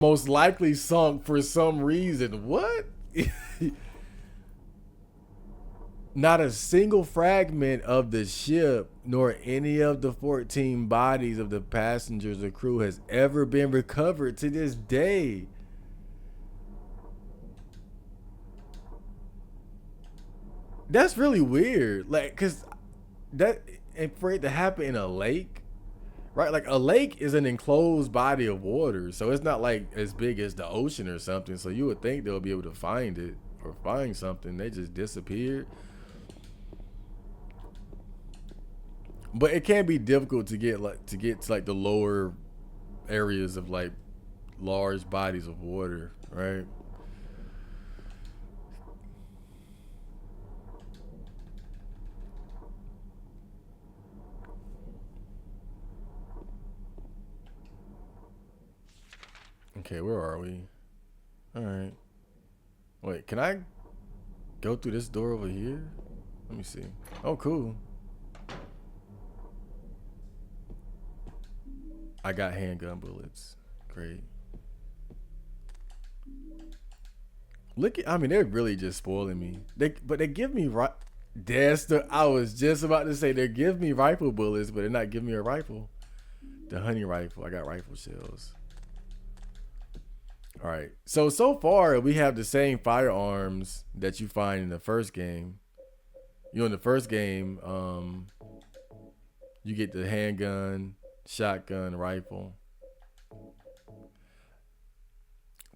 Most likely sunk for some reason. What? Not a single fragment of the ship, nor any of the 14 bodies of the passengers or crew has ever been recovered to this day. That's really weird. Like, cause that and for it to happen in a lake, right? Like a lake is an enclosed body of water, so it's not like as big as the ocean or something. So you would think they'll be able to find it or find something. They just disappeared. But it can be difficult to get to like the lower areas of like large bodies of water, right? Okay, where are we? All right. Wait, can I go through this door over here? Let me see. Oh, cool. I got handgun bullets. Great. Look at, I mean, they're really just spoiling me. But they give me right. I was just about to say they give me rifle bullets, but they're not giving me a rifle. The honey rifle. I got rifle shells. All right. So far we have the same firearms that you find in the first game. You know, in the first game, you get the handgun, shotgun, rifle.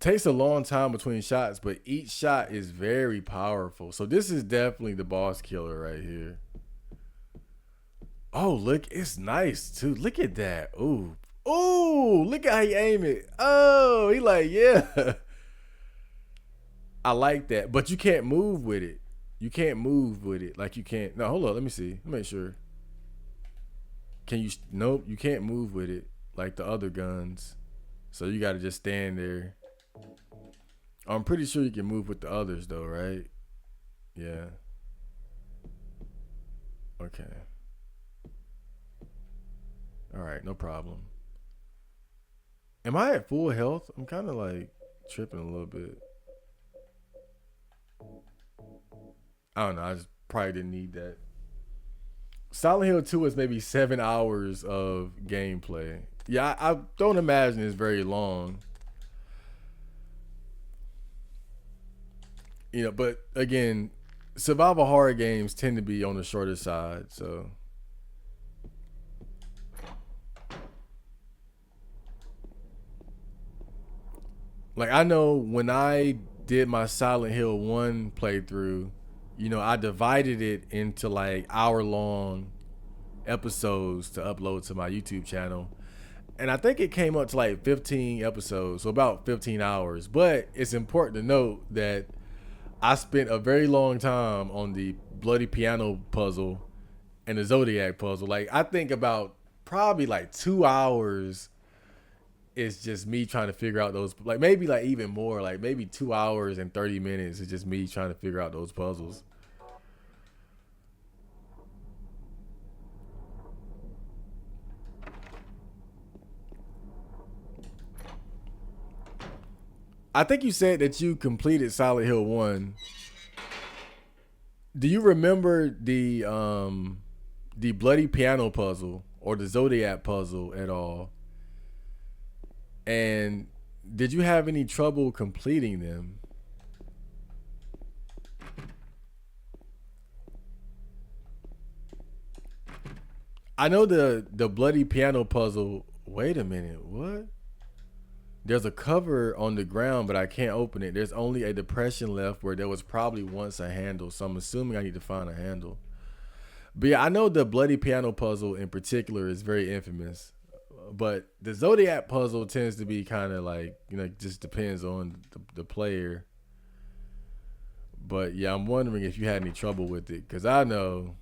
Takes a long time between shots, but each shot is very powerful. So this is definitely the boss killer right here. Oh, look, it's nice too. Look at that. Ooh. Ooh, look at how he aim it. Oh, he like, yeah. I like that. But you can't move with it. You can't move with it. Like you can't. No, hold on. Let me see. Let me make sure. Can you? Nope. You can't move with it like the other guns. So you got to just stand there. I'm pretty sure you can move with the others though, right? Yeah. Okay. All right. No problem. Am I at full health? I'm kind of like tripping a little bit. I don't know. I just probably didn't need that. Silent Hill 2 is maybe 7 hours of gameplay. Yeah, I don't imagine it's very long. But again, survival horror games tend to be on the shorter side. So, like, I know when I did my Silent Hill 1 playthrough, I divided it into like hour long episodes to upload to my YouTube channel. And I think it came up to like 15 episodes, so about 15 hours. But it's important to note that I spent a very long time on the bloody piano puzzle and the Zodiac puzzle. Like, I think about probably like 2 hours is just me trying to figure out those, like maybe like even more, like maybe 2 hours and 30 minutes is just me trying to figure out those puzzles. I think you said that you completed Silent Hill 1. Do you remember the bloody piano puzzle or the Zodiac puzzle at all? And did you have any trouble completing them? I know the bloody piano puzzle. Wait a minute, what? There's a cover on the ground, but I can't open it. There's only a depression left where there was probably once a handle, so I'm assuming I need to find a handle. But yeah, I know the bloody piano puzzle in particular is very infamous. But the Zodiac puzzle tends to be kind of like, just depends on the player. But yeah, I'm wondering if you had any trouble with it, because I know,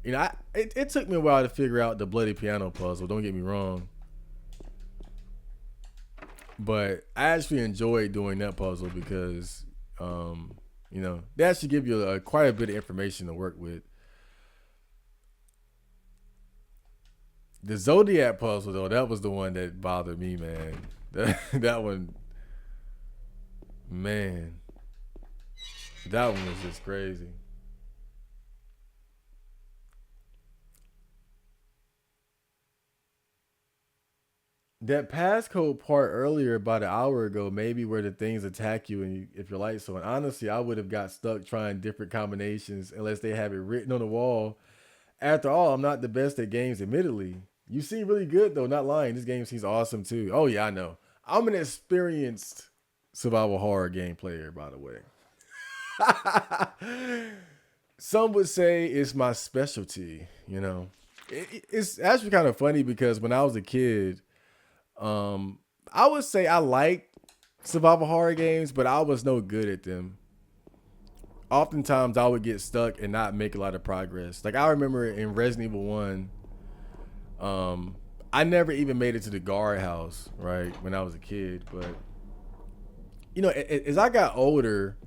it took me a while to figure out the bloody piano puzzle. Don't get me wrong, but I actually enjoyed doing that puzzle because, they actually give you quite a bit of information to work with. The Zodiac puzzle though, that was the one that bothered me, man. That one, man, that one was just crazy. That passcode part earlier, about an hour ago, maybe where the things attack you and if your lights on. Honestly, I would have got stuck trying different combinations unless they have it written on the wall. After all, I'm not the best at games, admittedly. You seem really good though, not lying. This game seems awesome too. Oh yeah, I know. I'm an experienced survival horror game player, by the way. Some would say it's my specialty, you know. It's actually kind of funny because when I was a kid, um, I would say I liked survival horror games, but I was no good at them. Oftentimes, I would get stuck and not make a lot of progress. Like I remember in Resident Evil One, um, I never even made it to the guardhouse, right, when I was a kid. But as I got older,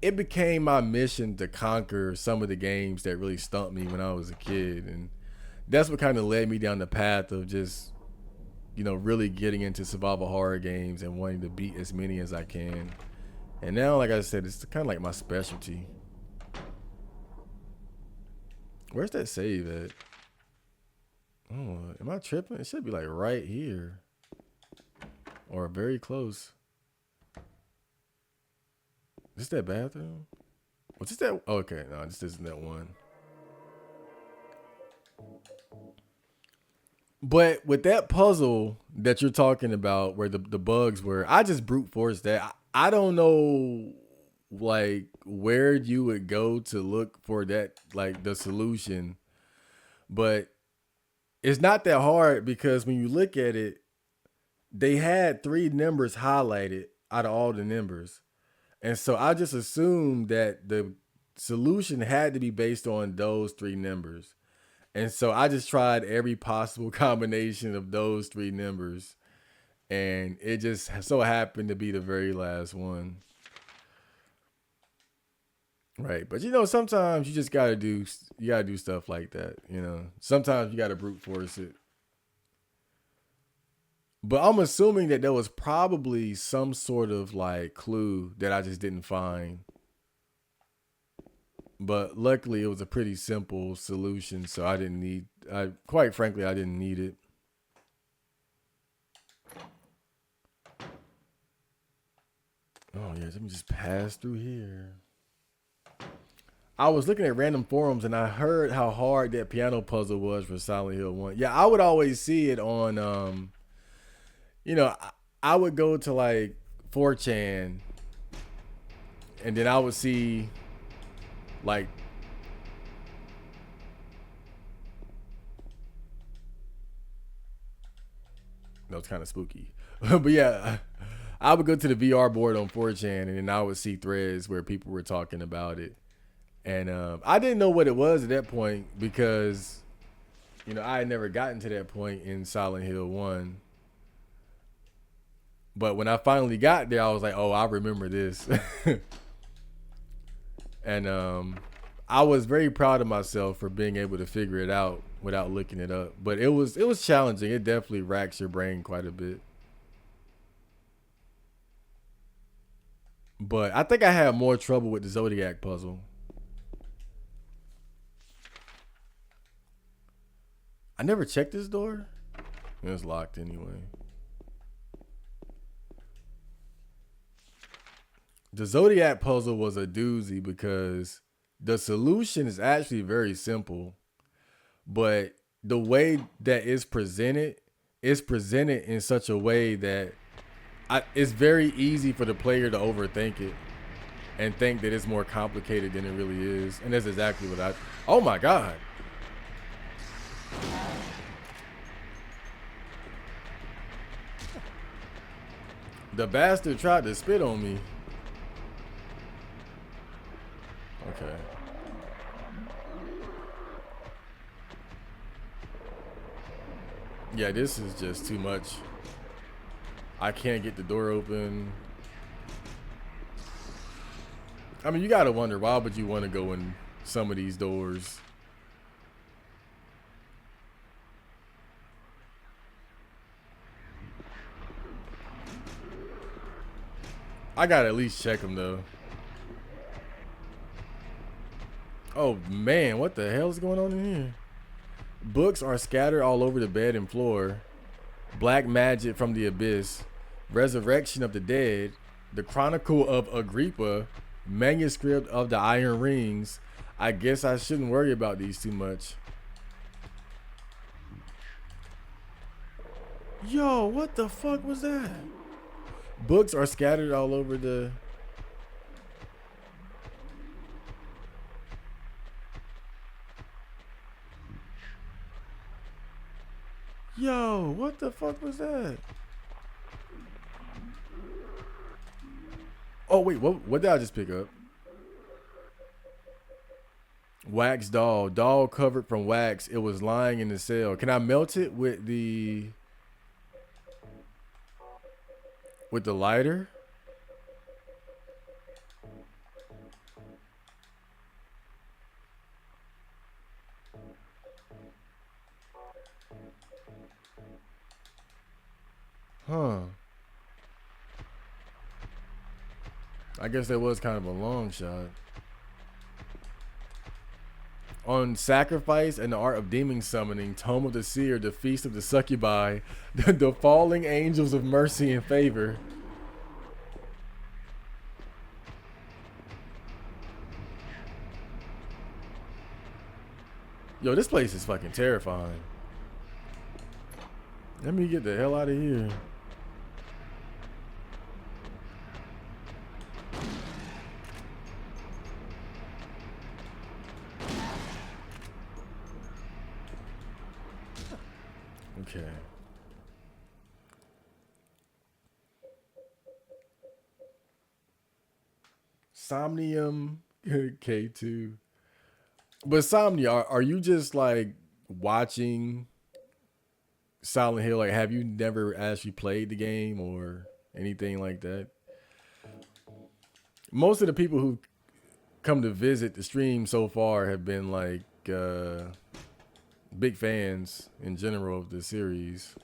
it became my mission to conquer some of the games that really stumped me when I was a kid, and that's what kind of led me down the path of just really getting into survival horror games and wanting to beat as many as I can. And now, like I said, it's kind of like my specialty. Where's that save at? Oh, am I tripping? It should be like right here or very close. Is this that bathroom? What's this that? Okay, no, this isn't that one. But with that puzzle that you're talking about, where the bugs were, I just brute force that. I don't know, like where you would go to look for that, like the solution, but it's not that hard because when you look at it, they had three numbers highlighted out of all the numbers, and so I just assumed that the solution had to be based on those three numbers. And so I just tried every possible combination of those three numbers, and it just so happened to be the very last one. Right. But sometimes you gotta do stuff like that. Sometimes you gotta brute force it. But I'm assuming that there was probably some sort of like clue that I just didn't find. But luckily it was a pretty simple solution, so I quite frankly I didn't need it. Oh yeah, let me just pass through here. I was looking at random forums and I heard how hard that piano puzzle was for Silent Hill 1. Yeah, I would always see it on you know, I would go to like 4chan and then I would see like that was kind of spooky. But yeah, I would go to the VR board on 4chan and then I would see threads where people were talking about it. And I didn't know what it was at that point because, I had never gotten to that point in Silent Hill 1. But when I finally got there, I was like, oh, I remember this. And I was very proud of myself for being able to figure it out without looking it up. But it was challenging. It definitely racks your brain quite a bit. But I think I had more trouble with the Zodiac puzzle. I never checked this door. It was locked anyway. The Zodiac puzzle was a doozy because the solution is actually very simple, but the way that it's presented in such a way that it's very easy for the player to overthink it and think that it's more complicated than it really is. And that's exactly what I. Oh my God. The bastard tried to spit on me. Okay. Yeah, this is just too much. I can't get the door open. I mean, you gotta wonder, why would you want to go in some of these doors? I gotta at least check them though. Oh man, what the hell is going on in here? Books are scattered all over the bed and floor. Black Magic from the Abyss, Resurrection of the Dead, The Chronicle of Agrippa, Manuscript of the Iron Rings. I guess I shouldn't worry about these too much. Yo, what the fuck was that? Books are scattered all over the... Yo, what the fuck was that? Oh wait, what did I just pick up? Wax doll. Doll covered from wax. It was lying in the cell. Can I melt it with the lighter? Huh. I guess that was kind of a long shot. On Sacrifice and the Art of Demon Summoning, Tome of the Seer, the Feast of the Succubi, the Falling Angels of Mercy and Favor. Yo, this place is fucking terrifying. Let me get the hell out of here. Okay. Somnium K2. But Somnia, are you just like watching Silent Hill? Like, have you never actually played the game or anything like that? Most of the people who come to visit the stream so far have been like big fans in general of the series.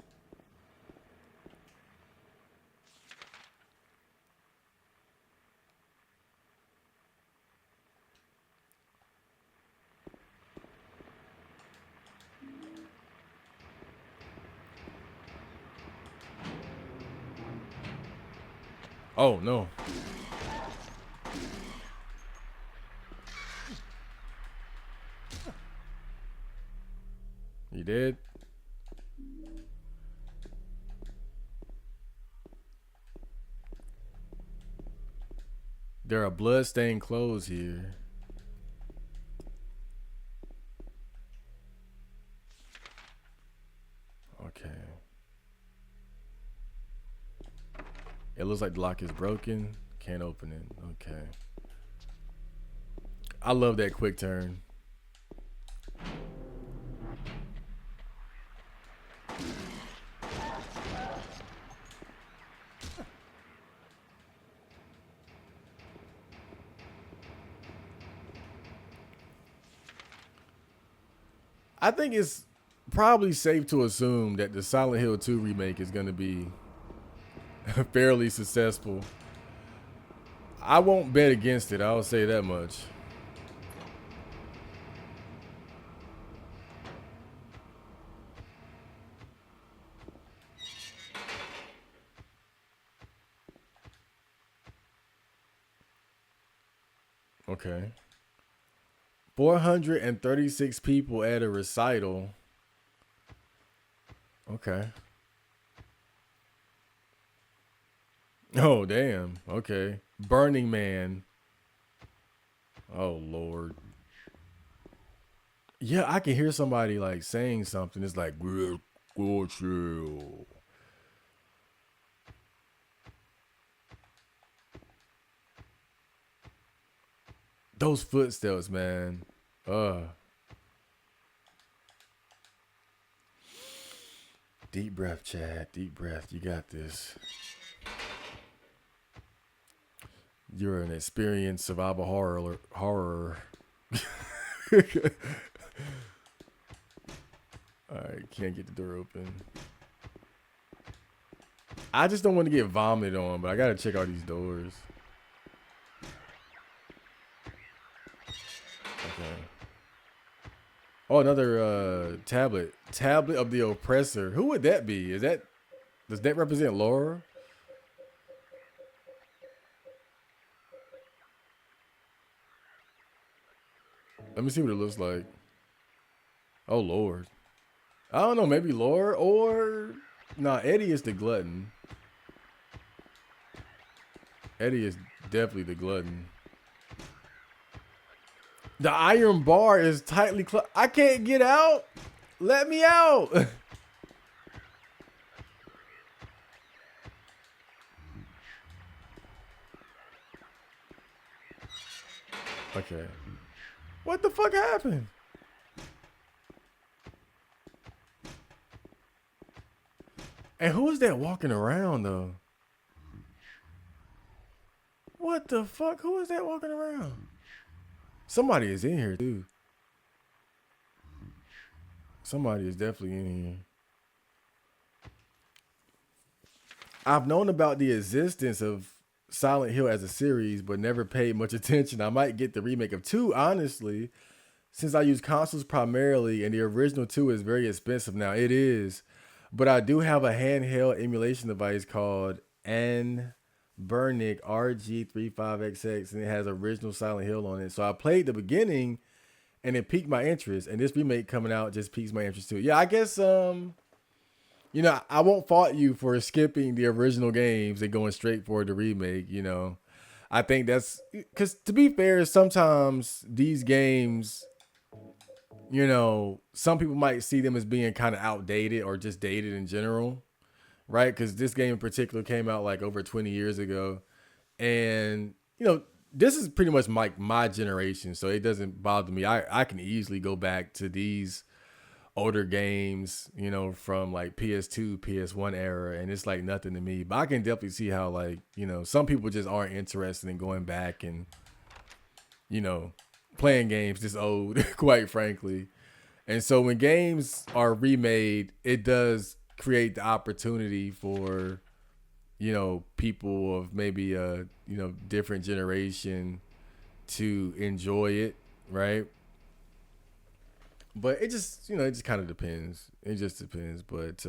Oh no. You did? There are blood-stained clothes here. Okay. It looks like the lock is broken. Can't open it. Okay. I love that quick turn. I think it's probably safe to assume that the Silent Hill 2 remake is going to be fairly successful. I won't bet against it. I'll say that much. Okay. 436 people at a recital. Okay. Oh, damn. Okay. Burning Man. Oh, Lord. Yeah, I can hear somebody like saying something. It's like, go chill. Those footsteps, man. Deep breath, Chad. Deep breath. You got this. You're an experienced survival horror. Alright, can't get the door open. I just don't want to get vomited on, but I gotta check out these doors. Okay. Oh, another tablet. Tablet of the oppressor. Who would that be? Does that represent Laura? Let me see what it looks like. Oh Lord. I don't know, maybe Laura or nah, Eddie is the glutton. Eddie is definitely the glutton. The iron bar is tightly closed. I can't get out. Let me out. Okay. What the fuck happened? And who is that walking around though? What the fuck? Who is that walking around? Somebody is in here too. Somebody is definitely in here. I've known about the existence of Silent Hill as a series, but never paid much attention. I might get the remake of 2, honestly, since I use consoles primarily, and the original 2 is very expensive now. It is. But I do have a handheld emulation device called Anbernic RG35XX, and it has original Silent Hill on it. So I played the beginning, and it piqued my interest. And this remake coming out just piques my interest too. Yeah, I guess I won't fault you for skipping the original games and going straight for the remake. I think that's because, to be fair, sometimes these games, some people might see them as being kind of outdated or just dated in general, right? Because this game in particular came out like over 20 years ago. And, this is pretty much my generation, so it doesn't bother me. I can easily go back to these older games, from like PS2, PS1 era, and it's like nothing to me. But I can definitely see how, like, some people just aren't interested in going back and, playing games this old, quite frankly. And so when games are remade, it does create the opportunity for, people of maybe a, different generation to enjoy it, right? But it just kind of depends. It just depends. But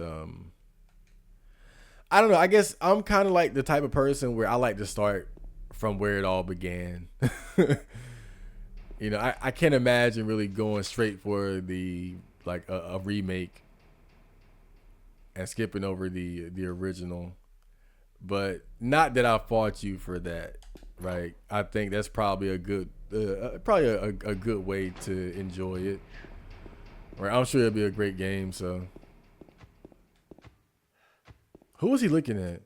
I don't know. I guess I'm kind of like the type of person where I like to start from where it all began. I can't imagine really going straight for the like a remake and skipping over the original. But not that I fought you for that, right? I think that's probably a good way to enjoy it. Right, I'm sure it'll be a great game. So, who was he looking at?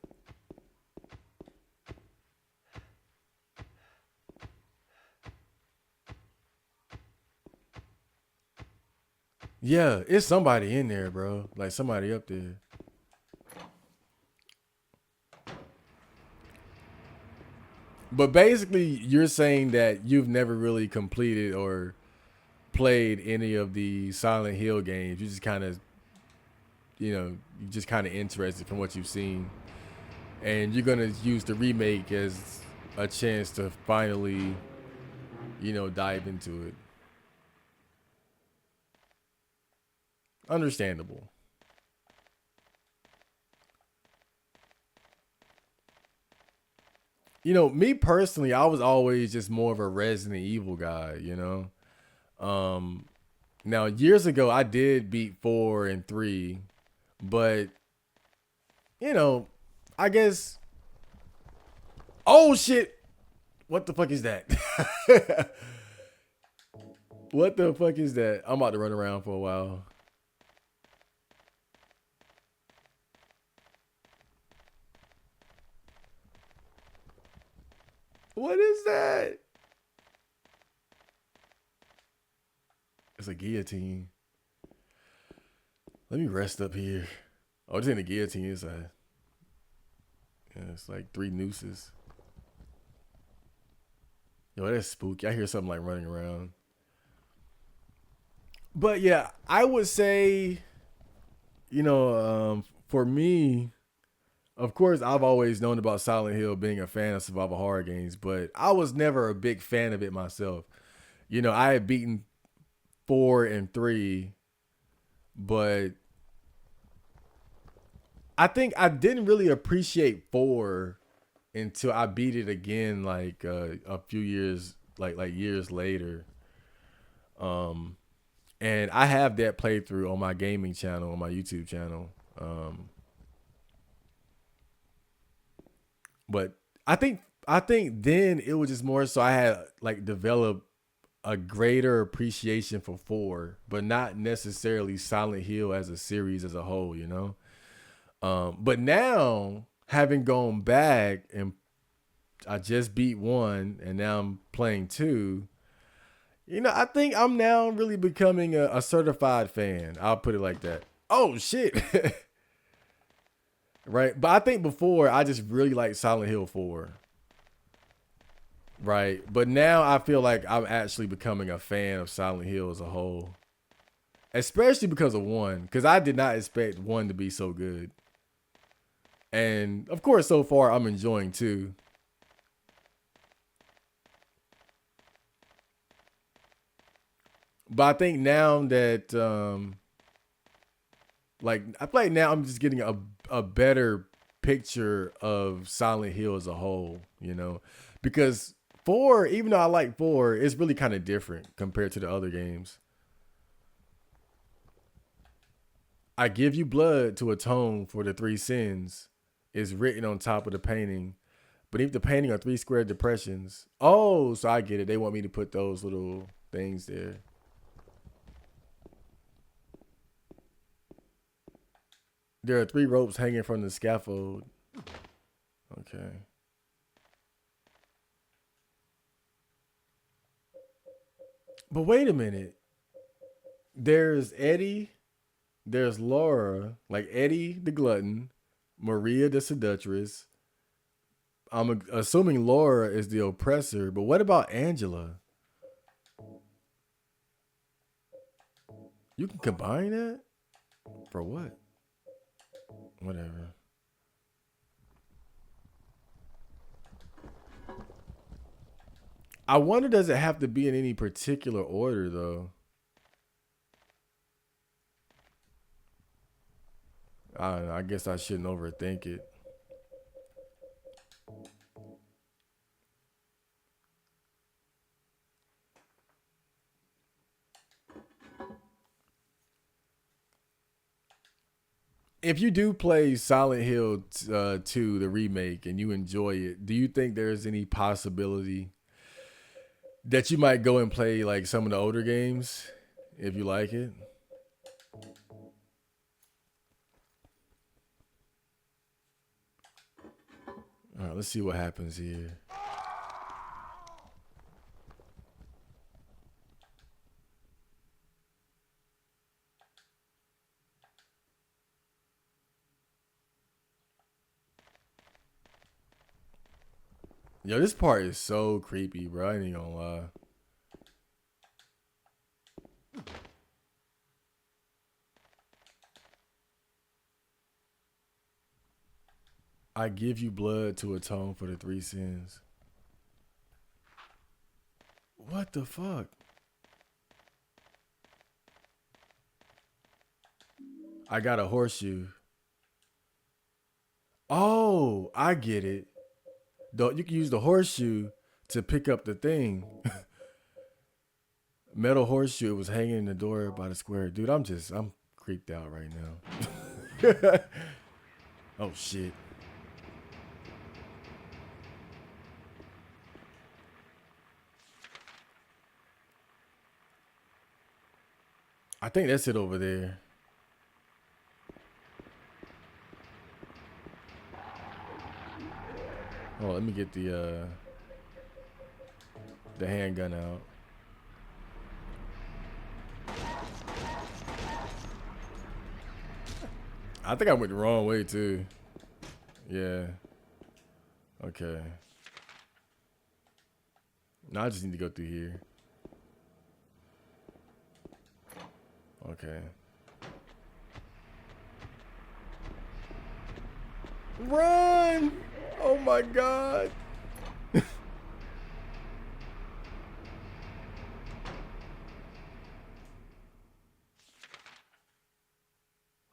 Yeah, it's somebody in there, bro. Like somebody up there. But basically, you're saying that you've never really completed or played any of the Silent Hill games. You just kind of, you just kind of interested from what you've seen, and you're gonna use the remake as a chance to finally, dive into it. Understandable. Me personally, I was always just more of a Resident Evil guy. Um, Now years ago, I did beat 4 and 3, but you know, I guess. Oh shit! What the fuck is that? What the fuck is that? I'm about to run around for a while. What is that? It's a guillotine. Let me rest up here. Oh, this ain't a guillotine. It's like 3 nooses. Yo, that's spooky. I hear something like running around. But yeah, I would say, for me, Of course, I've always known about Silent Hill being a fan of survival horror games, but I was never a big fan of it myself. I had beaten 4 and 3, but I think I didn't really appreciate 4 until I beat it again, like a few years, like years later. Um, and I have that playthrough on my gaming channel, on my YouTube channel. But I think then it was just more so I had like developed a greater appreciation for 4, but not necessarily Silent Hill as a series as a whole. But now having gone back and I just beat 1 and now I'm playing 2. I think I'm now really becoming a certified fan. I'll put it like that. Oh shit. Right. But I think before I just really liked Silent Hill 4. Right. But now I feel like I'm actually becoming a fan of Silent Hill as a whole. Especially because of 1. Because I did not expect 1 to be so good. And of course, so far I'm enjoying 2. But I think now that like I feel like now I'm just getting a better picture of Silent Hill as a whole. Because 4, even though I like 4, it's really kind of different compared to the other games. I give you blood to atone for the 3 sins is written on top of the painting. Beneath the painting are 3 square depressions. Oh, so I get it. They want me to put those little things there. There are 3 ropes hanging from the scaffold. Okay. But wait a minute. There's Eddie. There's Laura, like Eddie the glutton, Maria the seductress. I'm assuming Laura is the oppressor, but what about Angela? You can combine that? For what? Whatever. I wonder, does it have to be in any particular order though? I don't know. I guess I shouldn't overthink it. If you do play Silent Hill 2, the remake, and you enjoy it, do you think there's any possibility that you might go and play like some of the older games if you like it? All right, let's see what happens here. Yo, this part is so creepy, bro. I ain't gonna lie. I give you blood to atone for the 3 sins. What the fuck? I got a horseshoe. Oh, I get it. You can use the horseshoe to pick up the thing. Metal horseshoe was hanging in the door by the square. Dude, I'm creeped out right now. Oh shit. I think that's it over there. Oh, let me get the handgun out. I think I went the wrong way too. Yeah. Okay. Now I just need to go through here. Okay. Run! Oh my god.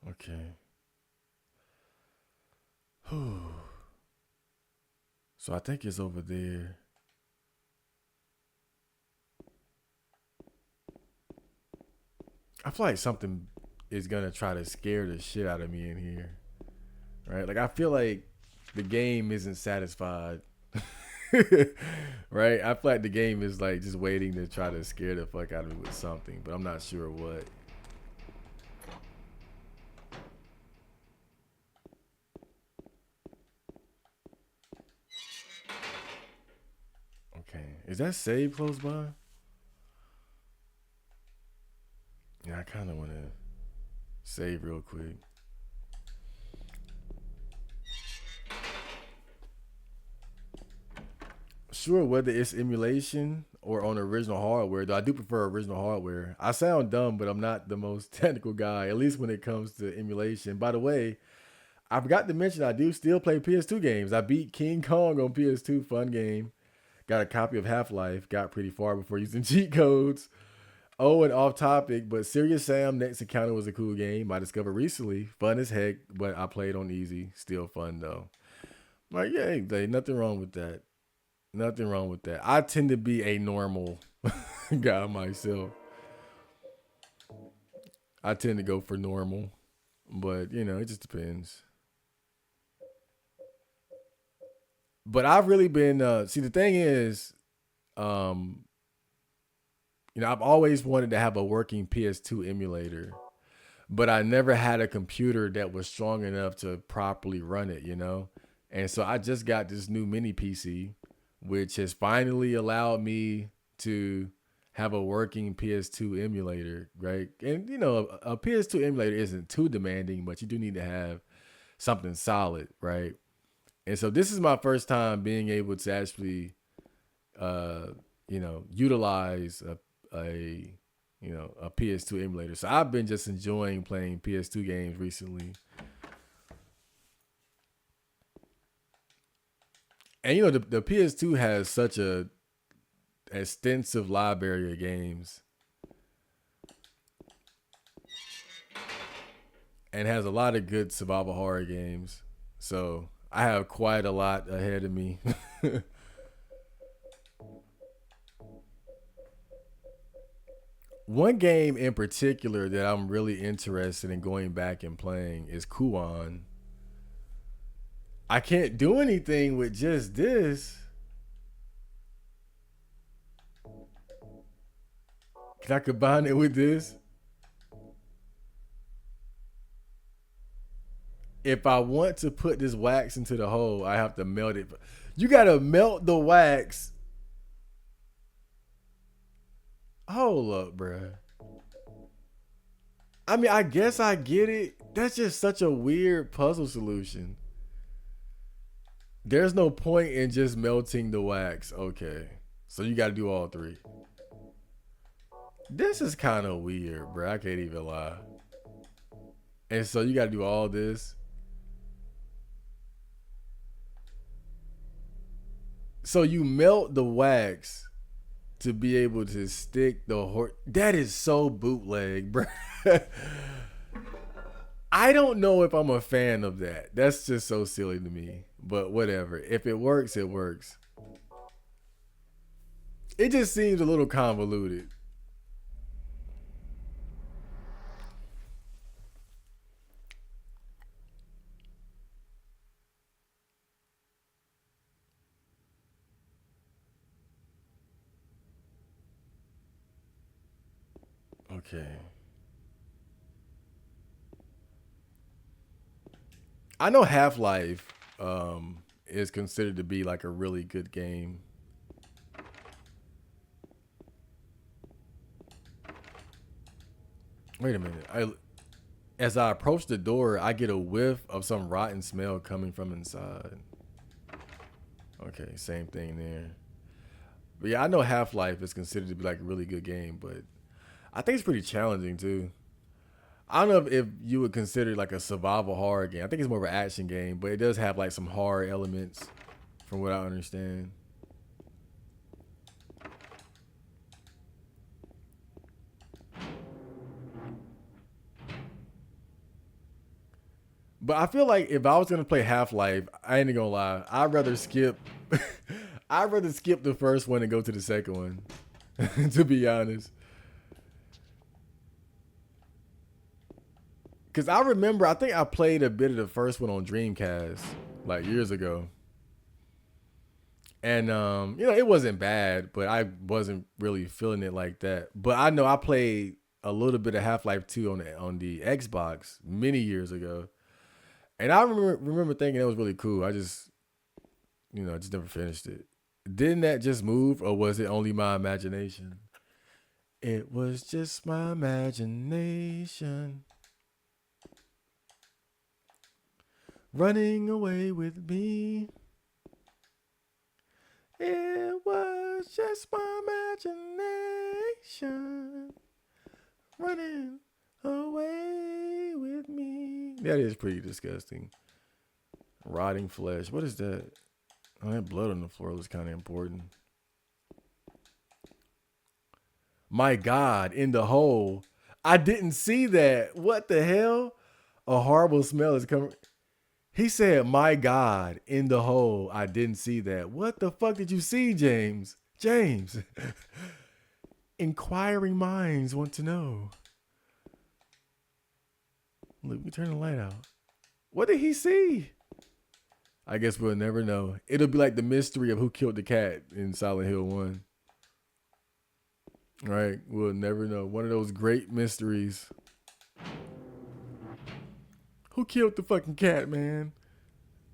Okay. So I think it's over there. I feel like something is gonna try to scare the shit out of me in here. Right? Like I feel like the game isn't satisfied. Right? I feel like the game is like just waiting to try to scare the fuck out of me with something, but I'm not sure what. Okay. Is that save close by? Yeah, I kinda wanna save real quick. Sure, whether it's emulation or on original hardware, though I do prefer original hardware. I sound dumb, but I'm not the most technical guy, at least when it comes to emulation. By the way, I forgot to mention I do still play PS2 games. I beat King Kong on PS2, fun game. Got a copy of Half-Life, got pretty far before using cheat codes. Oh, and off topic, but Serious Sam Next Encounter was a cool game I discovered recently. Fun as heck, but I played on easy. Still fun though. Like, yeah, nothing wrong with that. Nothing wrong with that. I tend to be a normal guy myself. I tend to go for normal, but it just depends. But I've really been see the thing is, um, I've always wanted to have a working PS2 emulator, but I never had a computer that was strong enough to properly run it. And so I just got this new mini PC, which has finally allowed me to have a working PS2 emulator, right? And a PS2 emulator isn't too demanding, but you do need to have something solid, right? And so this is my first time being able to actually, uh, utilize a PS2 emulator. So I've been just enjoying playing PS2 games recently. And the PS2 has such a extensive library of games and has a lot of good survival horror games. So I have quite a lot ahead of me. One game in particular that I'm really interested in going back and playing is Kuon. I can't do anything with just this. Can I combine it with this? If I want to put this wax into the hole, I have to melt it. You gotta melt the wax. Hold up, bruh. I mean, I guess I get it. That's just such a weird puzzle solution. There's no point in just melting the wax. Okay. So you gotta do all three. This is kind of weird, bro. I can't even lie. And so you gotta do all this. So you melt the wax to be able to stick the horse. That is so bootleg, bro. I don't know if I'm a fan of that. That's just so silly to me. But whatever. If it works, it works. It just seems a little convoluted. Okay. I know Half Life is considered to be like a really good game. Wait a minute. As I approach the door, I get a whiff of some rotten smell coming from inside. Okay, same thing there. But yeah, I know Half Life is considered to be like a really good game, but I think it's pretty challenging too. I don't know if you would consider it like a survival horror game. I think it's more of an action game, but it does have like some horror elements, from what I understand. But I feel like if I was gonna play Half Life, I ain't gonna lie, I'd rather skip. I'd rather skip the first one and go to the second one. To be honest, because I remember, I think I played a bit of the first one on Dreamcast like years ago, and it wasn't bad, but I wasn't really feeling it like that. But I know I played a little bit of Half Life 2 on the Xbox many years ago, and I remember thinking it was really cool. I just never finished it. Didn't that just move, or was it only my imagination? It was just my imagination running away with me. It was just my imagination running away with me. That is pretty disgusting. Rotting flesh. What is that? Oh, that blood on the floor was kind of important. My God, in the hole. I didn't see that. What the hell? A horrible smell is coming. He said, my God, in the hole. I didn't see that. What the fuck did you see, James? James. Inquiring minds want to know. Look, we turn the light out. What did he see? I guess we'll never know. It'll be like the mystery of who killed the cat in Silent Hill 1. Right? We'll never know. One of those great mysteries. Who killed the fucking cat, man?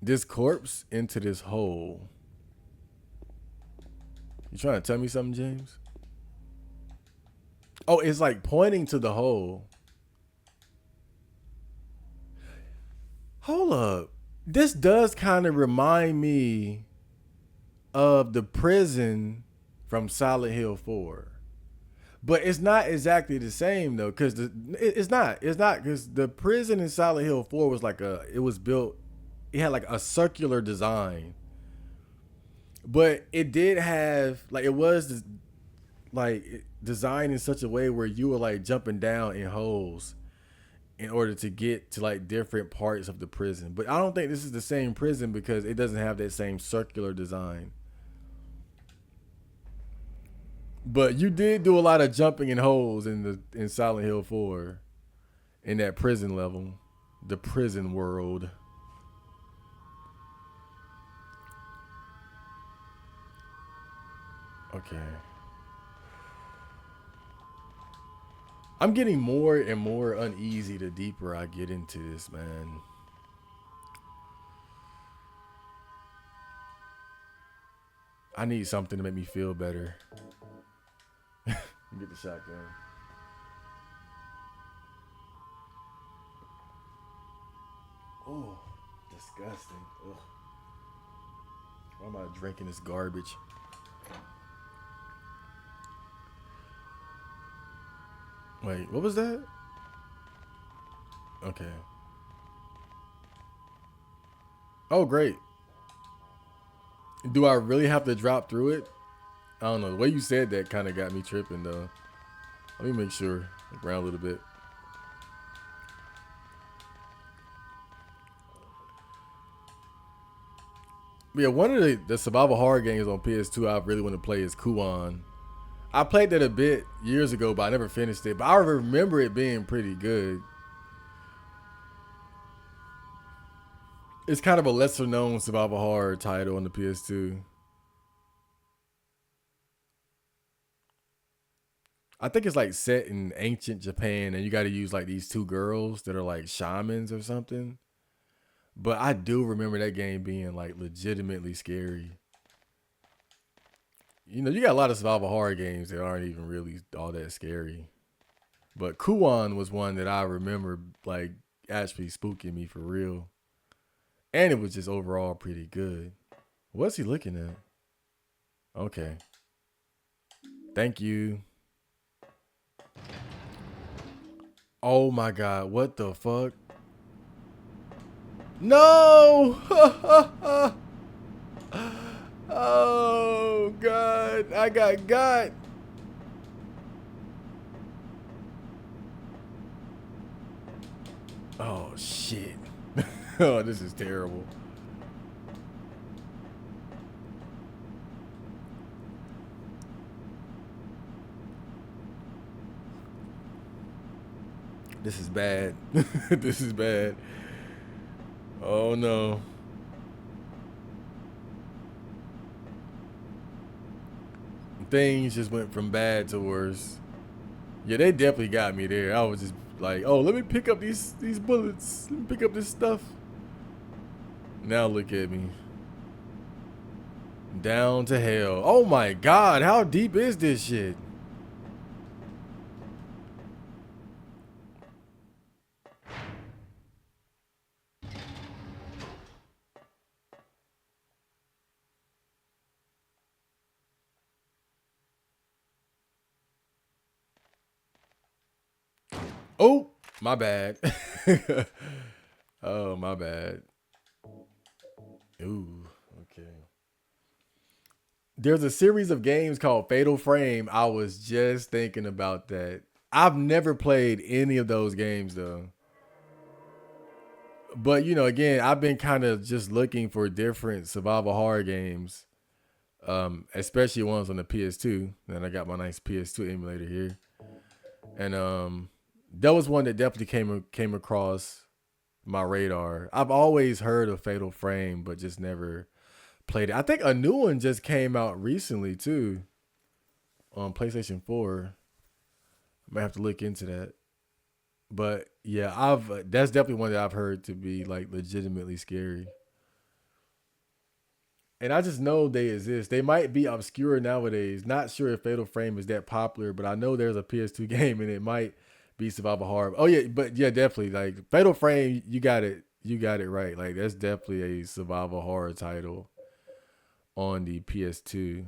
This corpse into this hole. You trying to tell me something, James? Oh, it's like pointing to the hole. Hold up. This does kind of remind me of the prison from Silent Hill 4. But it's not exactly the same though, because it's not because the prison in Silent Hill 4 was it was built, it had like a circular design, but it did have like, it was like designed in such a way where you were like jumping down in holes in order to get to like different parts of the prison. But I don't think this is the same prison because it doesn't have that same circular design. But you did do a lot of jumping in holes in Silent Hill 4 in that prison level, the prison world. Okay. I'm getting more and more uneasy the deeper I get into this, man. I need something to make me feel better. Get the shotgun. Oh, disgusting. Ugh. Why am I drinking this garbage? Wait, what was that? Okay. Oh, great. Do I really have to drop through it? I don't know. The way you said that kind of got me tripping, though. Let me make sure. Look around a little bit. But yeah, one of the survival horror games on PS2 I really want to play is Kuon. I played that a bit years ago, but I never finished it. But I remember it being pretty good. It's kind of a lesser known survival horror title on the PS2. I think it's like set in ancient Japan, and you got to use like these two girls that are like shamans or something. But I do remember that game being like legitimately scary. You got a lot of survival horror games that aren't even really all that scary. But Kuon was one that I remember like actually spooking me for real. And it was just overall pretty good. What's he looking at? Okay. Thank you. Oh my god, what the fuck? No! Oh god, I got. Oh shit. Oh, this is terrible. This is bad. This is bad. Oh no. Things just went from bad to worse. Yeah, they definitely got me there. I was just like, oh, let me pick up these bullets. Let me pick up this stuff. Now look at me. Down to hell. Oh my god, how deep is this shit? Oh, my bad. Oh, my bad. Ooh, okay. There's a series of games called Fatal Frame. I was just thinking about that. I've never played any of those games though. But again, I've been kind of just looking for different survival horror games, especially ones on the PS2. And I got my nice PS2 emulator here, and that was one that definitely came across my radar. I've always heard of Fatal Frame, but just never played it. I think a new one just came out recently too on PlayStation 4. I might have to look into that. But yeah, I've that's definitely one that I've heard to be like legitimately scary. And I just know they exist. They might be obscure nowadays. Not sure if Fatal Frame is that popular, but I know there's a PS2 game and it might be survival horror. Oh yeah, but yeah, definitely like Fatal Frame. You got it. You got it right. Like that's definitely a survival horror title on the PS2.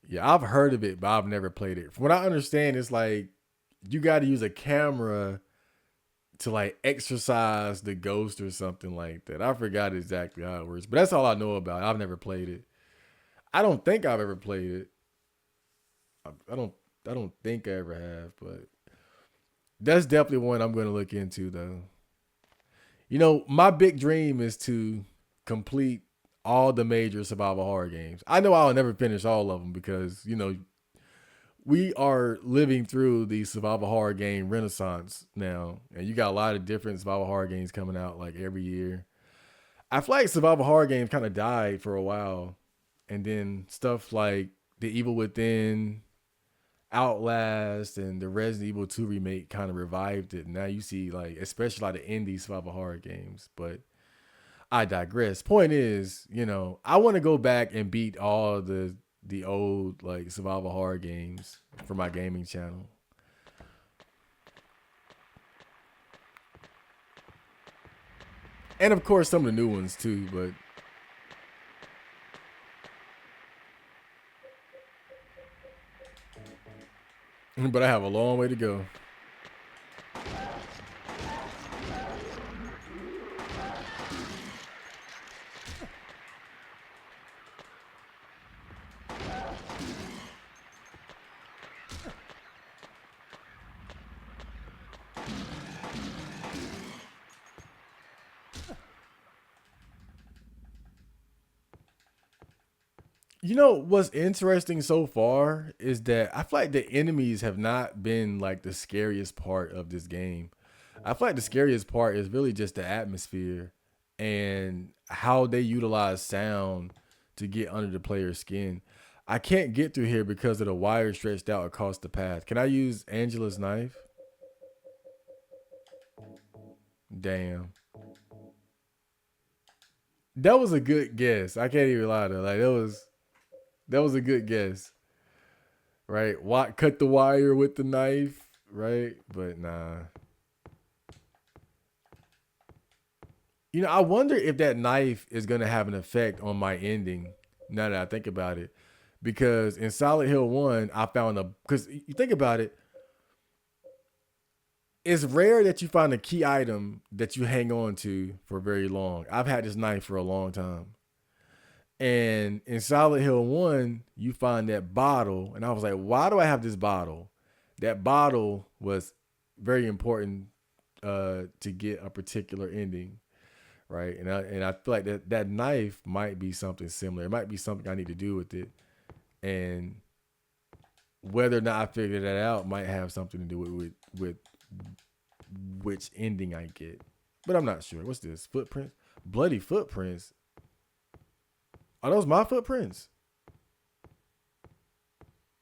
Yeah, I've heard of it, but I've never played it. From what I understand, it's like you got to use a camera to like exorcise the ghost or something like that. I forgot exactly how it works, but that's all I know about it. I've never played it. I don't think I've ever played it. I don't. I don't think I ever have, but that's definitely one I'm going to look into though. My big dream is to complete all the major survival horror games. I know I'll never finish all of them because we are living through the survival horror game renaissance now, and you got a lot of different survival horror games coming out like every year. I feel like survival horror games kind of died for a while, and then stuff like The Evil Within, Outlast, and the Resident Evil 2 remake kind of revived it. Now you see like especially like the indie survival horror games, but I digress. Point is, I want to go back and beat all the old like survival horror games for my gaming channel. And of course some of the new ones too, but I have a long way to go. What's interesting so far is that I feel like the enemies have not been like the scariest part of this game. I feel like the scariest part is really just the atmosphere and how they utilize sound to get under the player's skin. I can't get through here because of the wire stretched out across the path. Can I use Angela's knife? Damn. That was a good guess. I can't even lie to like that was a good guess. Right? Cut the wire with the knife, right? But nah. I wonder if that knife is gonna have an effect on my ending. Now that I think about it, Because in Silent Hill 1, I found because you think about it, it's rare that you find a key item that you hang on to for very long. I've had this knife for a long time. And in Silent Hill 1, you find that bottle. And I was like, why do I have this bottle? That bottle was very important to get a particular ending. Right. And I feel like that knife might be something similar. It might be something I need to do with it. And whether or not I figure that out might have something to do with which ending I get. But I'm not sure. What's this? Footprints? Bloody footprints? Are those my footprints?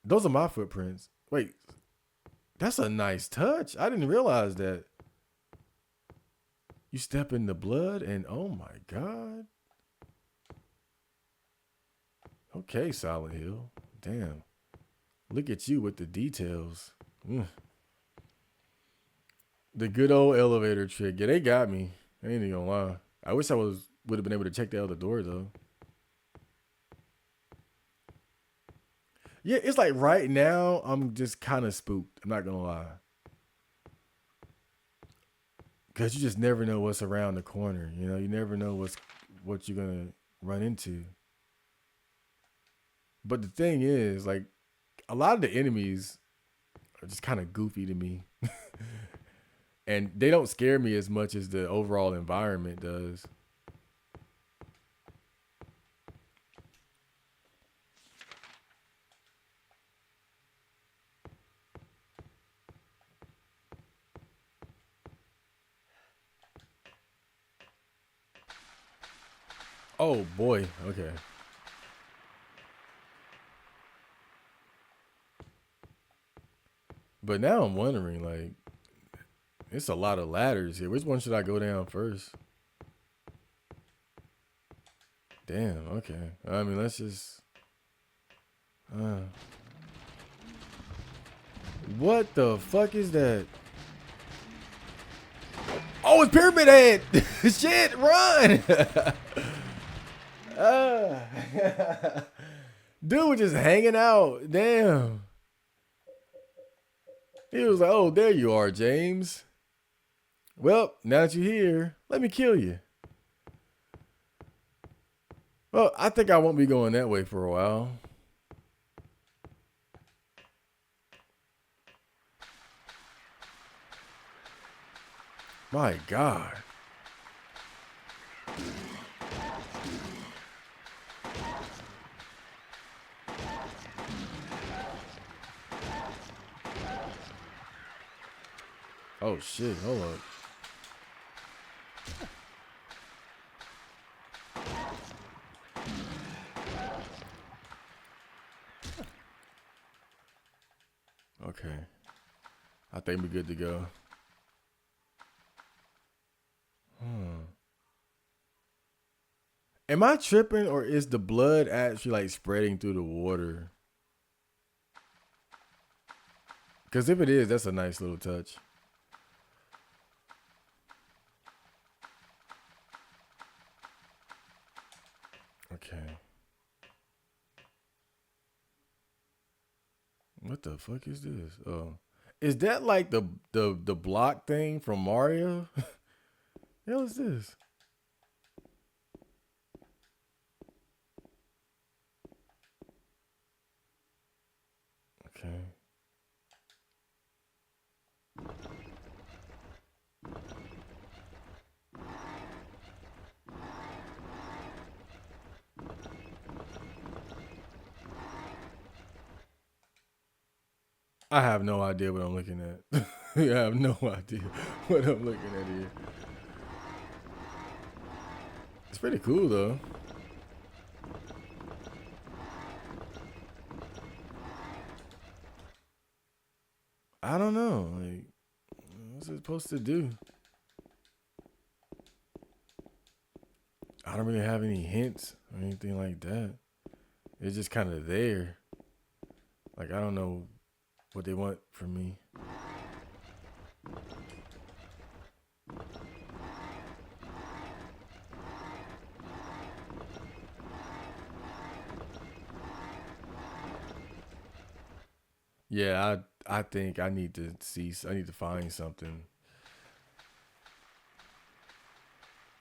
Those are my footprints. Wait, that's a nice touch. I didn't realize that. You step in the blood and oh my God. Okay, Silent Hill. Damn. Look at you with the details. The good old elevator trick. Yeah, they got me. I ain't even gonna lie. I wish I would have been able to check the other door though. Yeah, it's like right now I'm just kind of spooked. I'm not gonna lie. Cause you just never know what's around the corner. You know, you never know what you're gonna run into. But the thing is, like, a lot of the enemies are just kind of goofy to me. And they don't scare me as much as the overall environment does. Oh boy, okay. But now I'm wondering, like, it's a lot of ladders here. Which one should I go down first? Damn, okay. I mean, let's just... what the fuck is that? Oh, it's Pyramid Head! Shit, run! Dude was just hanging out. Damn. He was like, oh, there you are, James. Well, now that you're here, let me kill you. Well, I think I won't be going that way for a while. My God. Oh shit, hold up. Okay. I think we're good to go. Am I tripping or is the blood actually like spreading through the water? Because if it is, that's a nice little touch. Okay. What the fuck is this? Oh. Is that like the block thing from Mario? The hell is this? Okay. I have no idea what I'm looking at. I have no idea what I'm looking at here. It's pretty cool though. I don't know. Like, what's it supposed to do? I don't really have any hints or anything like that. It's just kind of there. Like, I don't know what they want from me. Yeah, I think I need to see. I need to find something.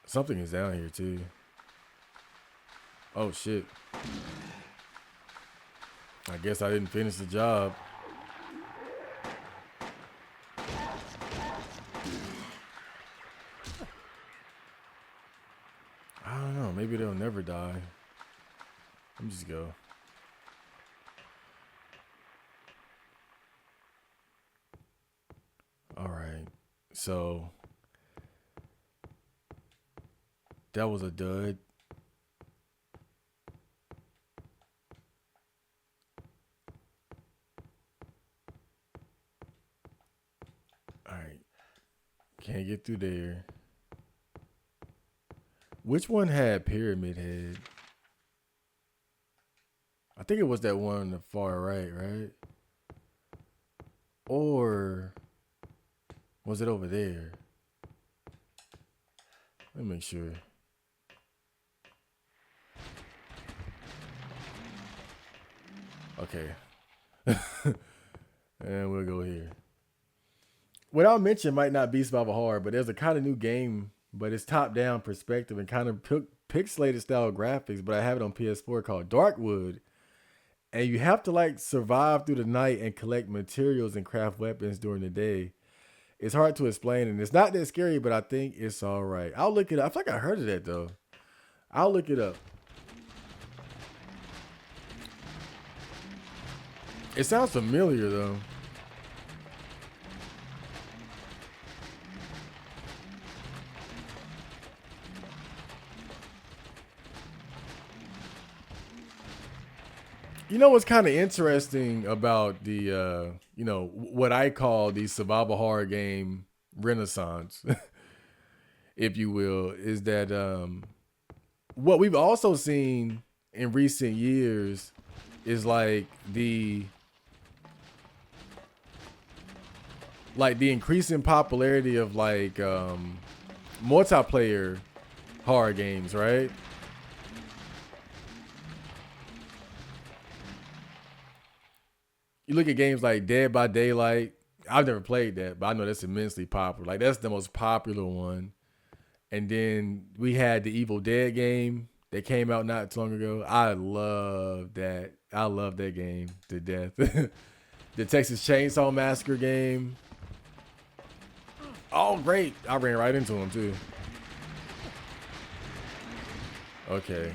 Something is down here too. Oh shit. I guess I didn't finish the job. I don't know. Maybe they'll never die. Let me just go. All right. So that was a dud. All right. Can't get through there. Which one had Pyramid Head? I think it was that one on the far right, right? Or was it over there? Let me make sure. Okay. And we'll go here. What I'll mention might not be survival horror, but there's a kind of new game, but it's top-down perspective and kind of pixelated style graphics, but I have it on PS4 called Darkwood. And you have to like survive through the night and collect materials and craft weapons during the day. It's hard to explain, and it's not that scary, but I think it's all right. I'll look it up. I feel like I heard of that though. I'll look it up. It sounds familiar though. You know what's kind of interesting about the what I call the survival horror game renaissance, if you will, is that what we've also seen in recent years is like the increasing popularity of multiplayer horror games, right? You look at games like Dead by Daylight. I've never played that, but I know that's immensely popular. Like that's the most popular one. And then we had the Evil Dead game that came out not too long ago. I love that. I love that game to death. The Texas Chainsaw Massacre game. Oh, great. I ran right into him too. Okay.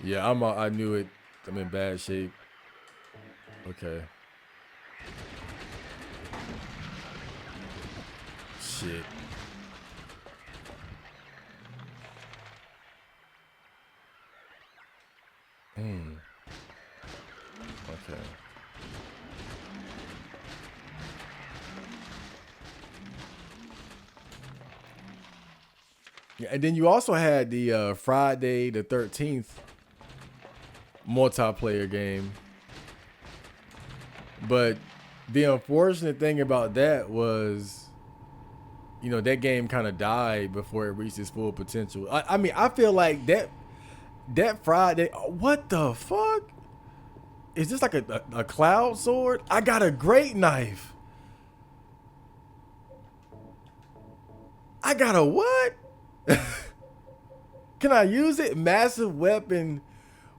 Yeah, I knew it. I'm in bad shape. Okay. Shit. Okay. Yeah, and then you also had the Friday the 13th multiplayer game. But the unfortunate thing about that was, that game kind of died before it reached its full potential. I mean, I feel like that Friday. What the fuck? Is this like a cloud sword? I got a great knife. I got a what? Can I use it? Massive weapon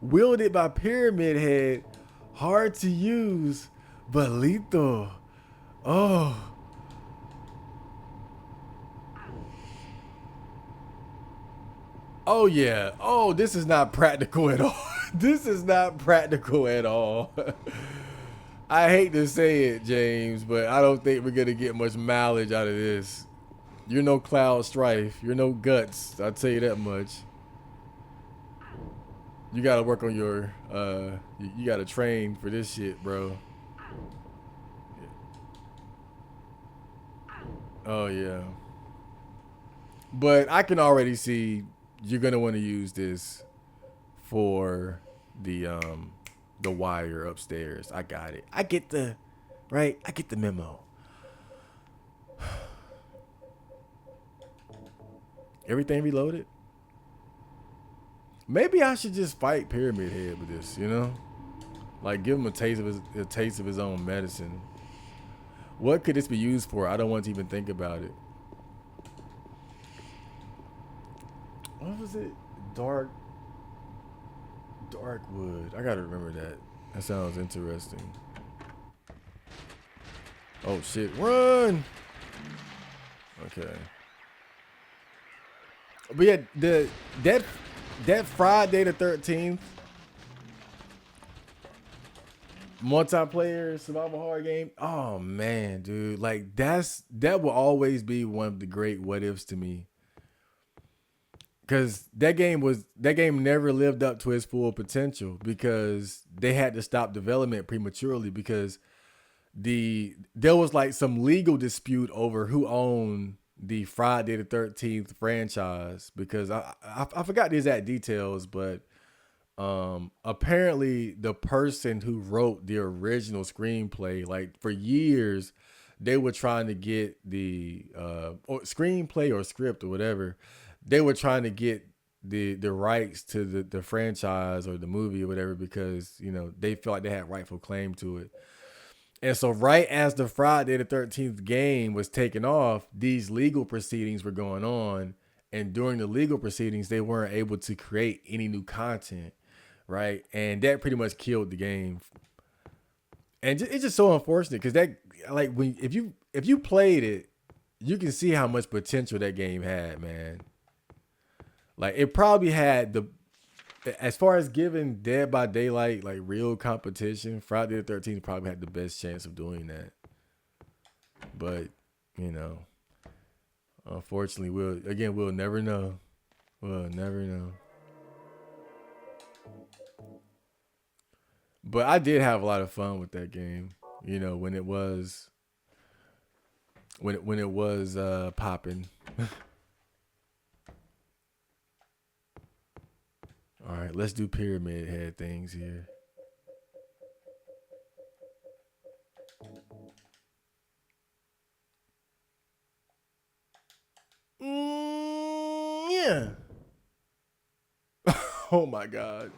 wielded by Pyramid Head. Hard to use, but lethal. Oh. Oh yeah. Oh, this is not practical at all. This is not practical at all. I hate to say it, James, but I don't think we're gonna get much mileage out of this. You're no Cloud Strife. You're no Guts. I'll tell you that much. You gotta work on your you gotta train for this shit, bro. Oh yeah. But I can already see you're gonna want to use this for the wire upstairs. I got it. I get the right. I get the memo. Everything reloaded. Maybe I should just Pyramid Head with this. Like give him a taste of his own medicine. What could this be used for? I don't want to even think about it. What was it? Dark Dark wood. I gotta remember that. That sounds interesting. Oh shit! Run. Okay. But yeah, that that Friday the 13th multiplayer survival horror game. Oh man, dude, like that will always be one of the great what ifs to me. Cause that game never lived up to its full potential because they had to stop development prematurely because there was like some legal dispute over who owned the Friday the 13th franchise because I forgot the exact details, but apparently the person who wrote the original screenplay, like for years, they were trying to get the or screenplay or script or whatever. They were trying to get the rights to the franchise or the movie or whatever because they felt like they had rightful claim to it. And so, right as the Friday the 13th game was taking off, these legal proceedings were going on. And during the legal proceedings, they weren't able to create any new content, right? And that pretty much killed the game. And it's just so unfortunate because that, like, when if you played it, you can see how much potential that game had, man. Like, it probably had as far as giving Dead by Daylight like real competition, Friday the 13th probably had the best chance of doing that. But you know, unfortunately, we'll never know. We'll never know. But I did have a lot of fun with that game. When it was when it was popping. All right, let's do pyramid head things here. Yeah. Oh my god.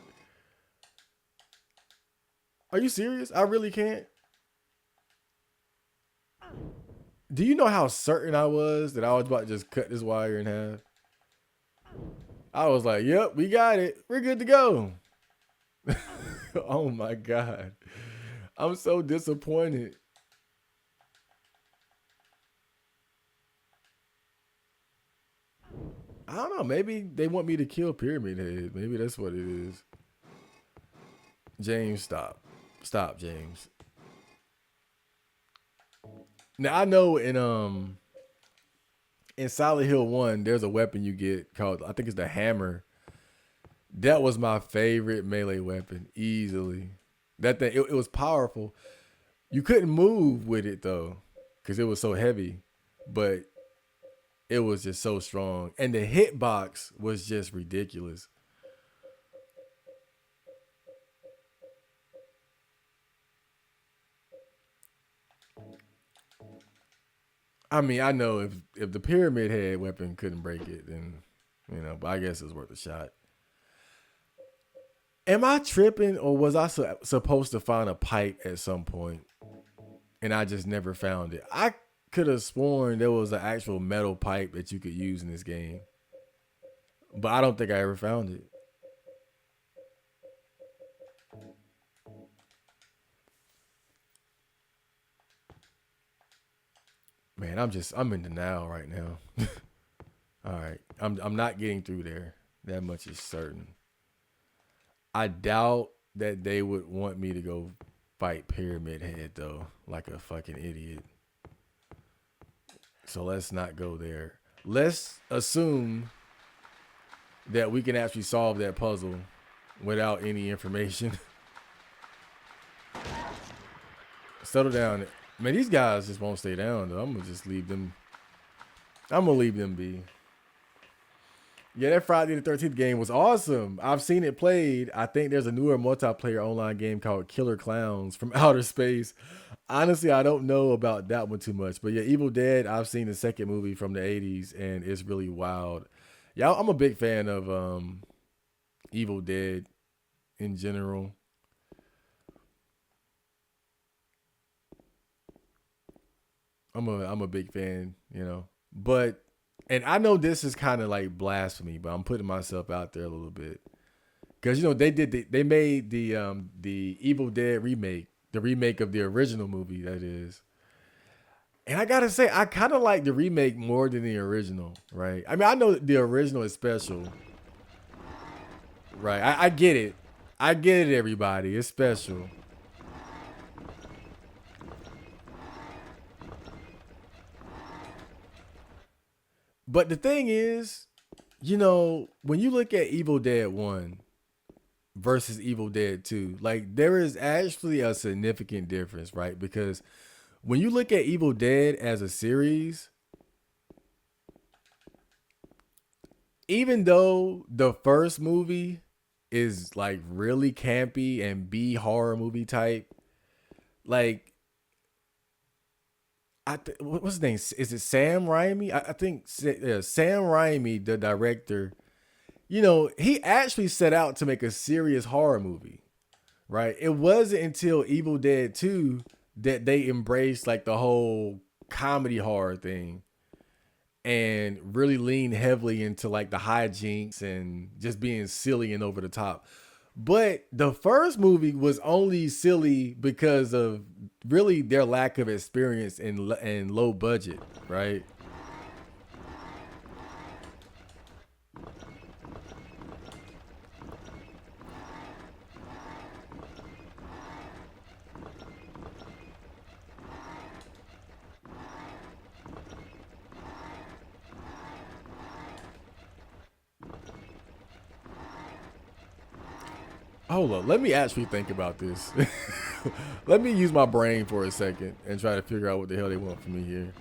Are you serious? I really can't. Do you know how certain I was that I was about to just cut this wire in half? I was like, "Yep, we got it. We're good to go." Oh my god. I'm so disappointed. I don't know. Maybe they want me to kill Pyramid Head. Maybe that's what it is. James, stop. Stop, James. Now I know in Silent Hill 1, there's a weapon you get called, I think it's the hammer. That was my favorite melee weapon, easily. That thing, it was powerful. You couldn't move with it though, because it was so heavy. But it was just so strong. And the hitbox was just ridiculous. I mean, I know if the pyramid head weapon couldn't break it, then but I guess it's worth a shot. Am I tripping, or was I supposed to find a pipe at some point, and I just never found it? I could have sworn there was an actual metal pipe that you could use in this game, but I don't think I ever found it. Man, I'm in denial right now. All right, I'm not getting through there. That much is certain. I doubt that they would want me to go fight Pyramid Head though, like a fucking idiot. So let's not go there. Let's assume that we can actually solve that puzzle without any information. Settle down. Man, these guys just won't stay down though. I'm gonna just leave them. I'm gonna leave them be. Yeah, that Friday the 13th game was awesome. I've seen it played. I think there's a newer multiplayer online game called Killer Clowns from Outer Space. Honestly, I don't know about that one too much. But yeah, Evil Dead, I've seen the second movie from the 80s and it's really wild. Yeah, I'm a big fan of Evil Dead in general. I'm a big fan, you know. But and I know this is kind of like blasphemy, but I'm putting myself out there a little bit because you know they made the Evil Dead remake, the remake of the original movie that is. And I gotta say, I kind of like the remake more than the original, right? I mean, I know the original is special, right? I get it, I get it. Everybody, it's special. But the thing is, you know, when you look at Evil Dead 1 versus Evil Dead 2, like there is actually a significant difference, right? Because when you look at Evil Dead as a series, even though the first movie is like really campy and B horror movie type, like what's his name? Is it Sam Raimi? I think Sam Raimi, the director, you know, he actually set out to make a serious horror movie, right? It wasn't until Evil Dead 2 that they embraced like the whole comedy horror thing and really leaned heavily into like the hijinks and just being silly and over the top. But the first movie was only silly because of really their lack of experience and low budget, right? Hold up, let me actually think about this. Let me use my brain for a second and try to figure out what the hell they want from me here.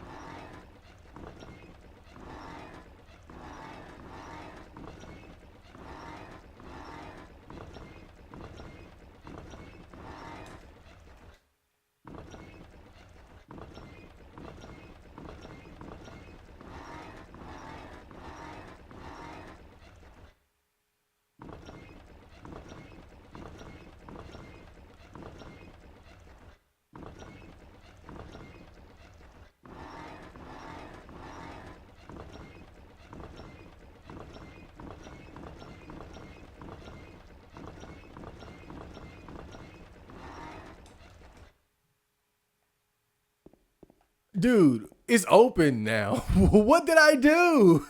Dude, it's open now. What did I do?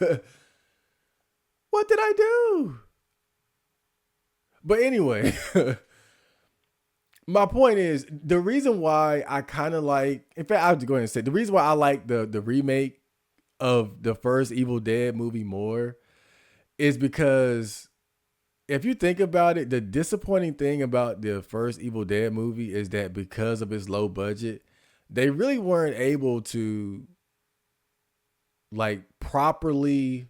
What did I do? But anyway, my point is the reason why I kind of like. In fact, I have to go ahead and say the reason why I like the remake of the first Evil Dead movie more is because if you think about it, the disappointing thing about the first Evil Dead movie is that because of its low budget, they really weren't able to like properly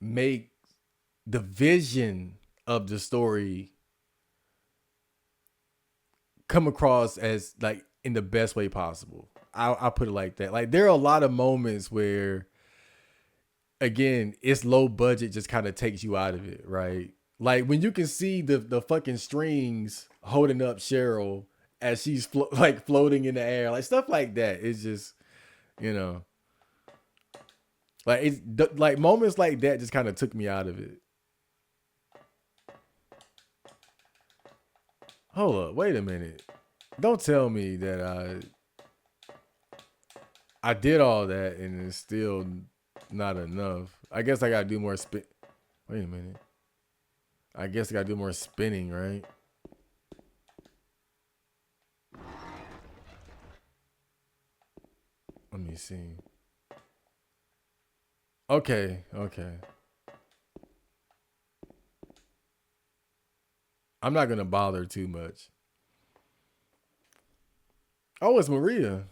make the vision of the story come across as like in the best way possible. I'll put it like that. Like there are a lot of moments where again, it's low budget just kind of takes you out of it, right? Like when you can see the fucking strings holding up Cheryl as she's like floating in the air, like stuff like that. It's just you know, like it's like moments like that just kind of took me out of it. Hold up, wait a minute. Don't tell me that I did all that and it's still not enough. I guess I gotta do more spin. Wait a minute. I guess I gotta do more spinning, right? Let me see. Okay, okay. I'm not gonna bother too much. Oh, it's Maria.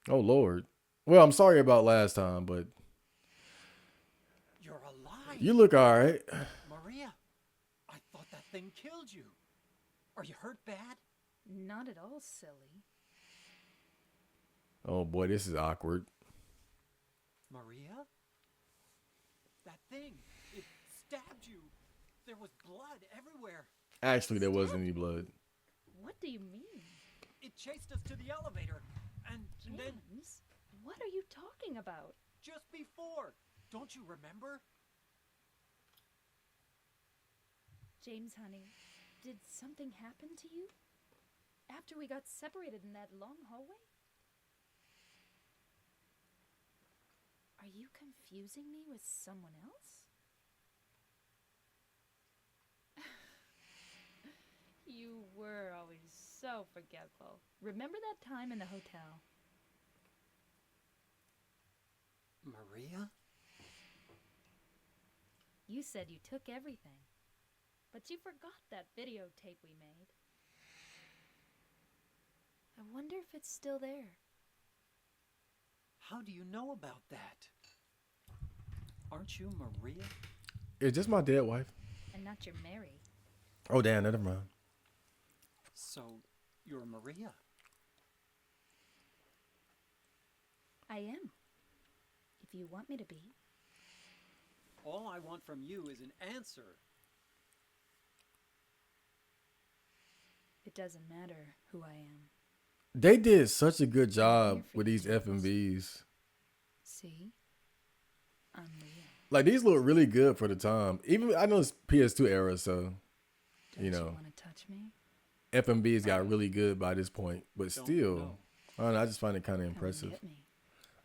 Oh Lord. Well, I'm sorry about last time, but You're you alive! look all right. Maria, I thought that thing killed you. Are you hurt bad? Not at all silly. Oh boy, this is awkward. Maria? That thing, it stabbed you. There was blood everywhere. Actually, there wasn't any blood. What do you mean? It chased us to the elevator, and then James, what are you talking about? just before. Don't you remember? James, honey, did something happen to you? After we got separated in that long hallway? Are you confusing me with someone else? You were always so forgetful. Remember that time in the hotel? Maria? You said you took everything, but you forgot that videotape we made. I wonder if it's still there. How do you know about that? Aren't you Maria? Is this my dead wife? And not your Mary. Oh, damn, never mind. So, you're Maria? I am. If you want me to be. All I want from you is an answer. It doesn't matter who I am. They did such a good job here for with you, these F&Bs. See? I'm real. Like, these look really good for the time. Even, I know it's PS2 era, so, Don't you know, want to touch me? F&Bs got really good by this point. But Don't still, know. I don't know, I just find it kind of Come impressive. get me.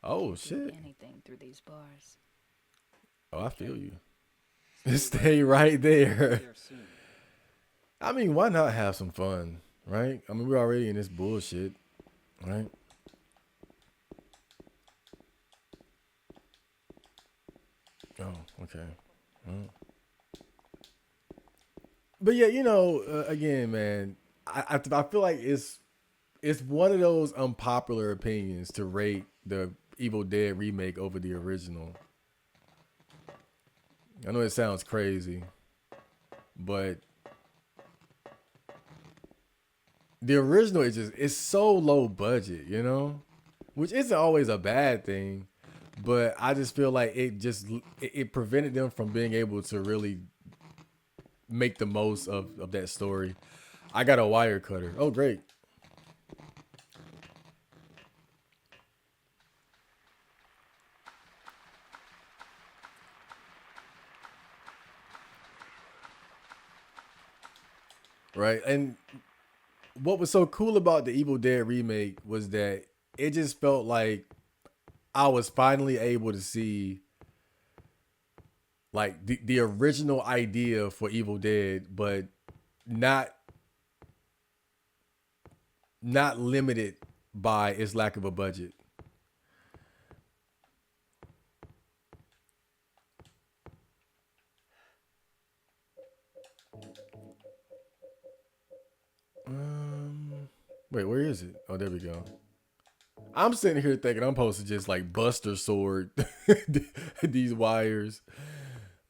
Oh, Can't do shit. anything through these bars. Oh, I feel you. Stay Stay right there. there soon. I mean, why not have some fun, right? I mean, we're already in this bullshit, right? Oh, okay. Well. But yeah, you know, again, man, I feel like it's one of those unpopular opinions to rate the Evil Dead remake over the original. I know it sounds crazy, but the original is just, it's so low budget, you know, which isn't always a bad thing, but I just feel like it prevented them from being able to really make the most of that story. I got a wire cutter. Oh, great. Right. And what was so cool about the Evil Dead remake was that it just felt like I was finally able to see like the original idea for Evil Dead, but not limited by its lack of a budget. Wait, where is it? Oh, there we go. I'm sitting here thinking I'm supposed to just like Buster Sword these wires.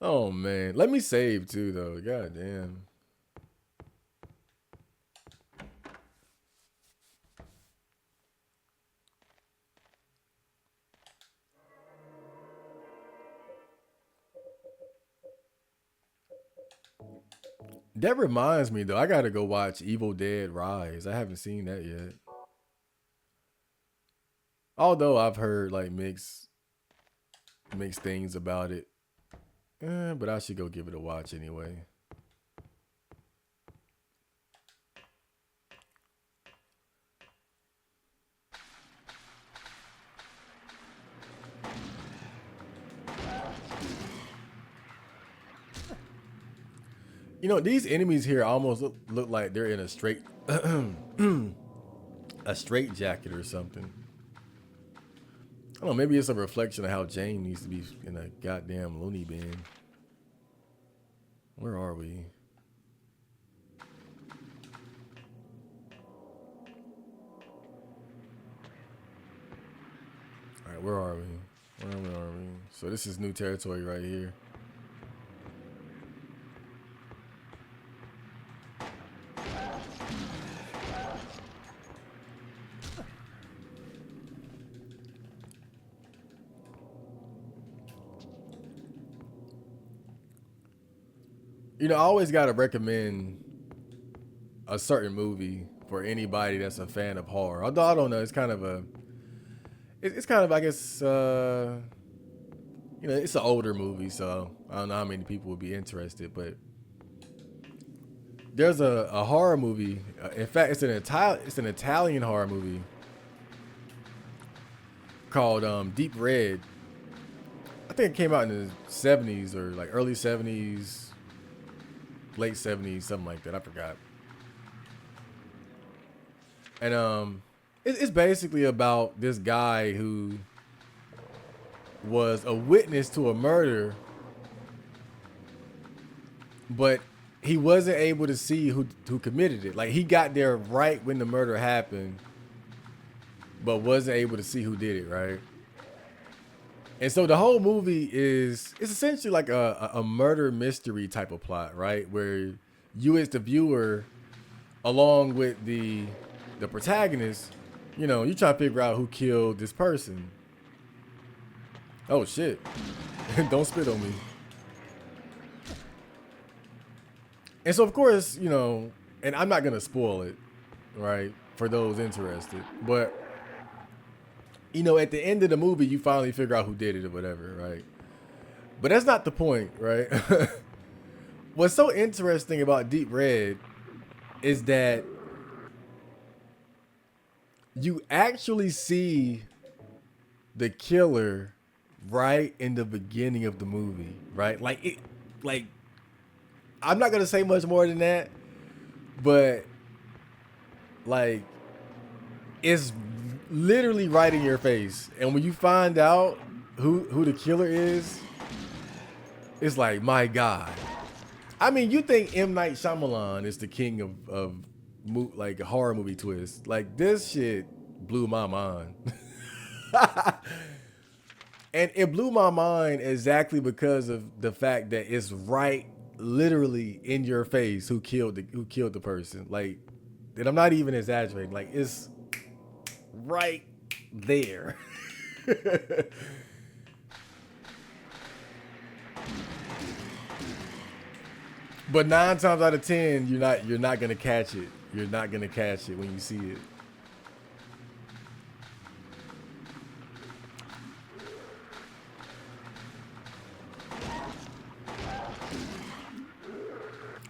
Oh man, let me save too though. God damn. That reminds me though, I gotta go watch Evil Dead Rise. I haven't seen that yet. Although I've heard like mixed things about it. But I should go give it a watch anyway. You know, these enemies here almost look like they're in a straight jacket or something. I don't know, maybe it's a reflection of how Jane needs to be in a goddamn loony bin. Where are we? All right, where are we? Where are we? So this is new territory right here. You know, I always got to recommend a certain movie for anybody that's a fan of horror. Although I don't know, it's kind of a, it's kind of, I guess, you know, it's an older movie, so I don't know how many people would be interested. But there's a horror movie. In fact, it's an Italian horror movie called Deep Red. I think it came out in the 70s or like early 70s, late 70s, something like that. I forgot. And it's basically about this guy who was a witness to a murder, but he wasn't able to see who committed it. Like, he got there right when the murder happened, but wasn't able to see who did it, right? And so the whole movie it's essentially like a murder mystery type of plot, right? Where you as the viewer, along with the protagonist, you know, you try to figure out who killed this person. Oh shit. Don't spit on me. And so of course, you know, and I'm not gonna spoil it, right, for those interested. But you know, at the end of the movie, you finally figure out who did it or whatever, right? But that's not the point, right? What's so interesting about Deep Red is that you actually see the killer right in the beginning of the movie, right? Like I'm not gonna say much more than that, but like it's literally right in your face. And when you find out who the killer is, it's like, my God. I mean, you think M. Night Shyamalan is the king of like horror movie twists. Like, this shit blew my mind. And it blew my mind exactly because of the fact that it's right literally in your face who killed the person. Like, and I'm not even exaggerating. Like, it's right there. But 9 times out of 10, you're not gonna catch it. You're not gonna catch it when you see it.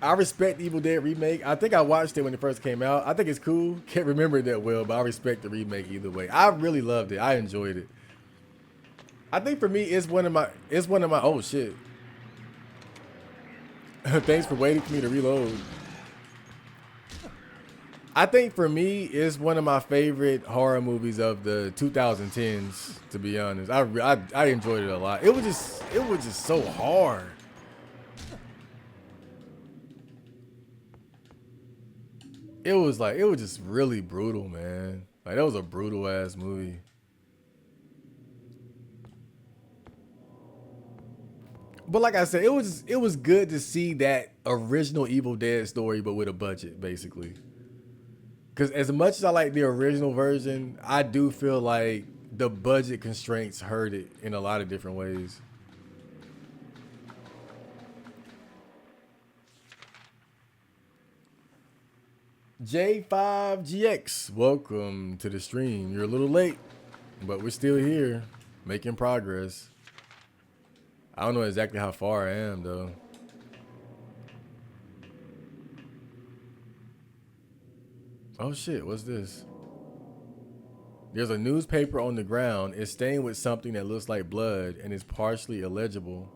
I respect the Evil Dead remake. I think I watched it when it first came out. I think it's cool. Can't remember it that well, but I respect the remake either way. I really loved it. I enjoyed it. I think for me, it's one of my. Oh shit! Thanks for waiting for me to reload. I think for me, it's one of my favorite horror movies of the 2010s. To be honest, I enjoyed it a lot. It was just so hard. It was just really brutal, man. Like, that was a brutal ass movie. But like I said, it was good to see that original Evil Dead story, but with a budget, basically. Because as much as I like the original version, I do feel like the budget constraints hurt it in a lot of different ways. J5GX, welcome to the stream. You're a little late, but we're still here, making progress. I don't know exactly how far I am, though. Oh shit, what's this? There's a newspaper on the ground. It's stained with something that looks like blood and is partially illegible.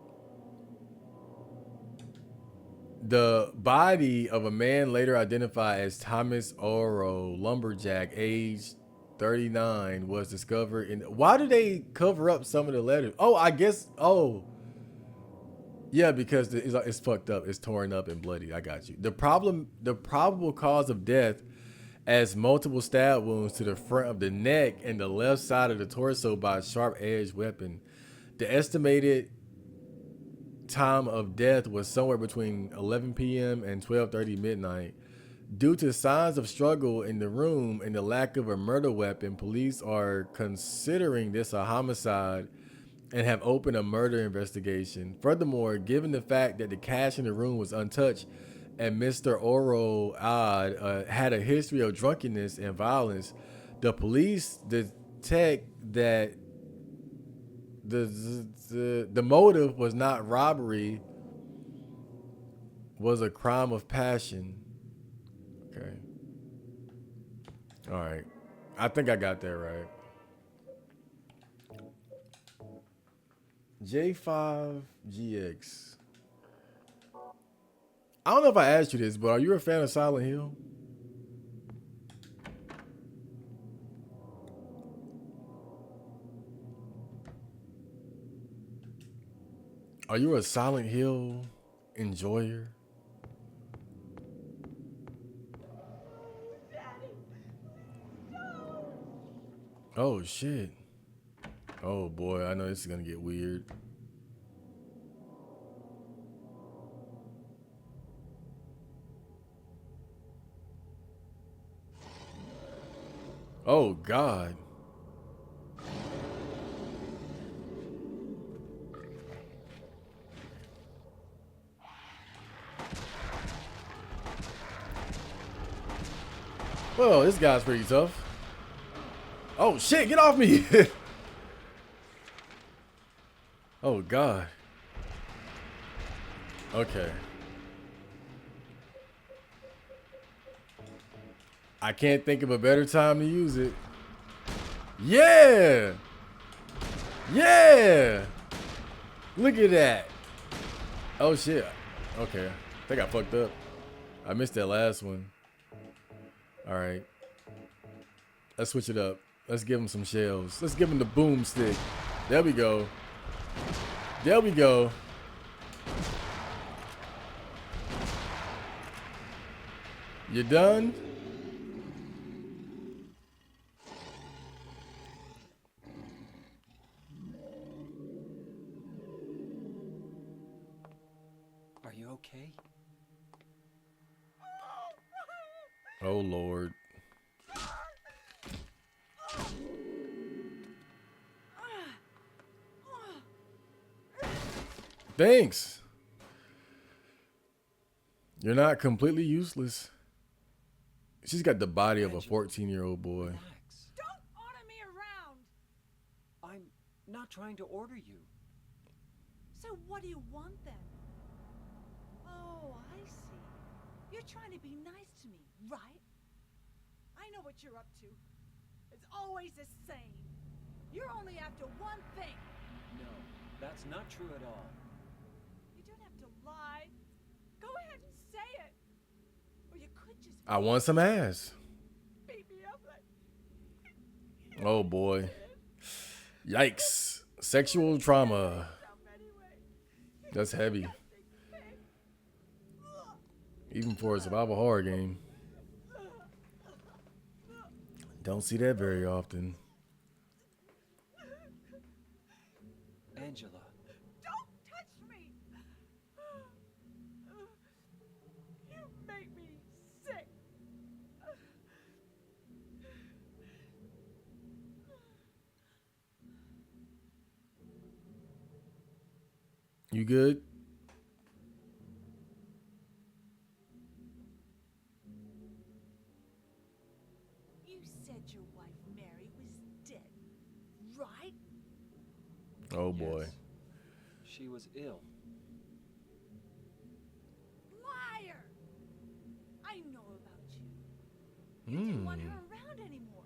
The body of a man later identified as Thomas Oro, lumberjack, aged 39, was discovered in. Why do they cover up some of the letters? Oh, I guess. Oh, yeah, because it's fucked up. It's torn up and bloody. I got you. The probable cause of death, as multiple stab wounds to the front of the neck and the left side of the torso by a sharp-edged weapon. The estimated time of death was somewhere between 11 p.m. and 12:30 midnight. Due to signs of struggle in the room and the lack of a murder weapon, police are considering this a homicide and have opened a murder investigation. Furthermore, given the fact that the cash in the room was untouched, and Mr. Oro Odd had a history of drunkenness and violence, the police detect that the motive was not robbery, was a crime of passion. Okay. All right. I think I got that right. J5GX. I don't know if I asked you this, but are you a fan of Silent Hill? Are you a Silent Hill enjoyer? Oh shit. Oh boy, I know this is gonna get weird. Oh God. Well, this guy's pretty tough. Oh shit, get off me. Oh God. Okay. I can't think of a better time to use it. Yeah. Yeah. Look at that. Oh shit. Okay. I think I fucked up. I missed that last one. All right. Let's switch it up. Let's give him some shells. Let's give him the boomstick. There we go. There we go. You done? Are you okay? Oh Lord. Thanks. You're not completely useless. She's got the body of a 14-year-old boy. Relax. Don't order me around! I'm not trying to order you. So what do you want then? Oh, I see. You're trying to be nice to me, right? I know what you're up to. It's always the same. You're only after one thing. No, that's not true at all. You don't have to lie. Go ahead and say it. Or you could just I want some ass. beat me up like Oh boy. Yikes. Sexual trauma. yourself anyway. That's heavy. Even for a survival horror game. Don't see that very often. Angela, Don't touch me! You make me sick. You good? You said your wife Mary was dead, right? Oh boy. yes. She was ill. Liar! I know about you. You didn't want her around anymore.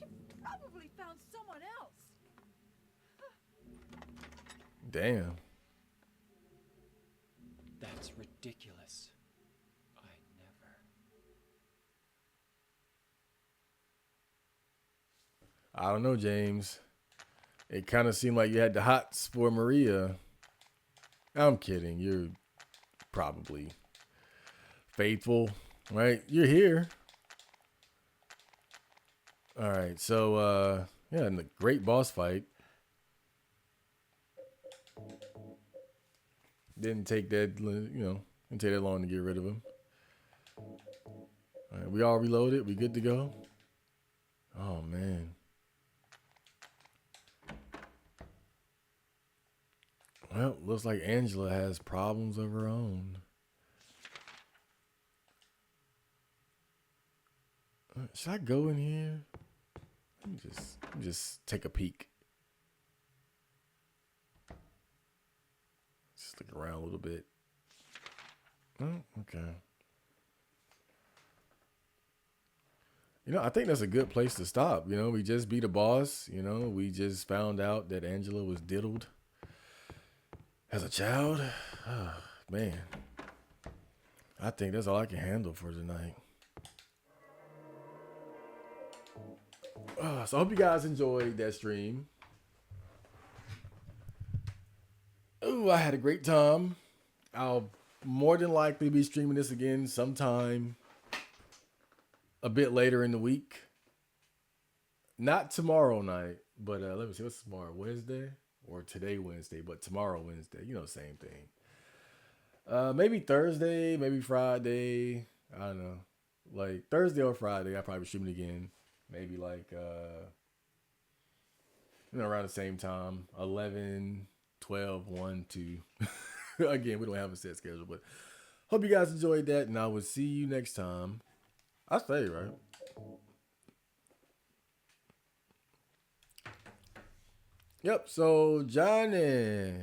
You probably found someone else. Damn. That's ridiculous. I never. I don't know, James. It kind of seemed like you had the hots for Maria. I'm kidding. You're probably faithful, right? You're here. All right. So, yeah, and the great boss fight. Didn't take that, didn't take that long to get rid of him. All right, we all reloaded. We good to go? Oh, man. Well, looks like Angela has problems of her own. Should I go in here? Let me just take a peek. Just look around a little bit. Oh, okay. You know, I think that's a good place to stop. You know, we just beat a boss. You know, we just found out that Angela was diddled as a child. Oh, man. I think that's all I can handle for tonight. So I hope you guys enjoyed that stream. Oh, I had a great time. I'll more than likely be streaming this again sometime a bit later in the week. Not tomorrow night, but let me see. What's tomorrow? Wednesday? Or today Wednesday, but tomorrow Wednesday. You know, same thing. Maybe Thursday, maybe Friday. I don't know. Like Thursday or Friday, I'll probably stream it again. Maybe like, around the same time. 11, 12, 1, 2. Again, we don't have a set schedule, but hope you guys enjoyed that, and I will see you next time. I say, right? Yep, so Johnny.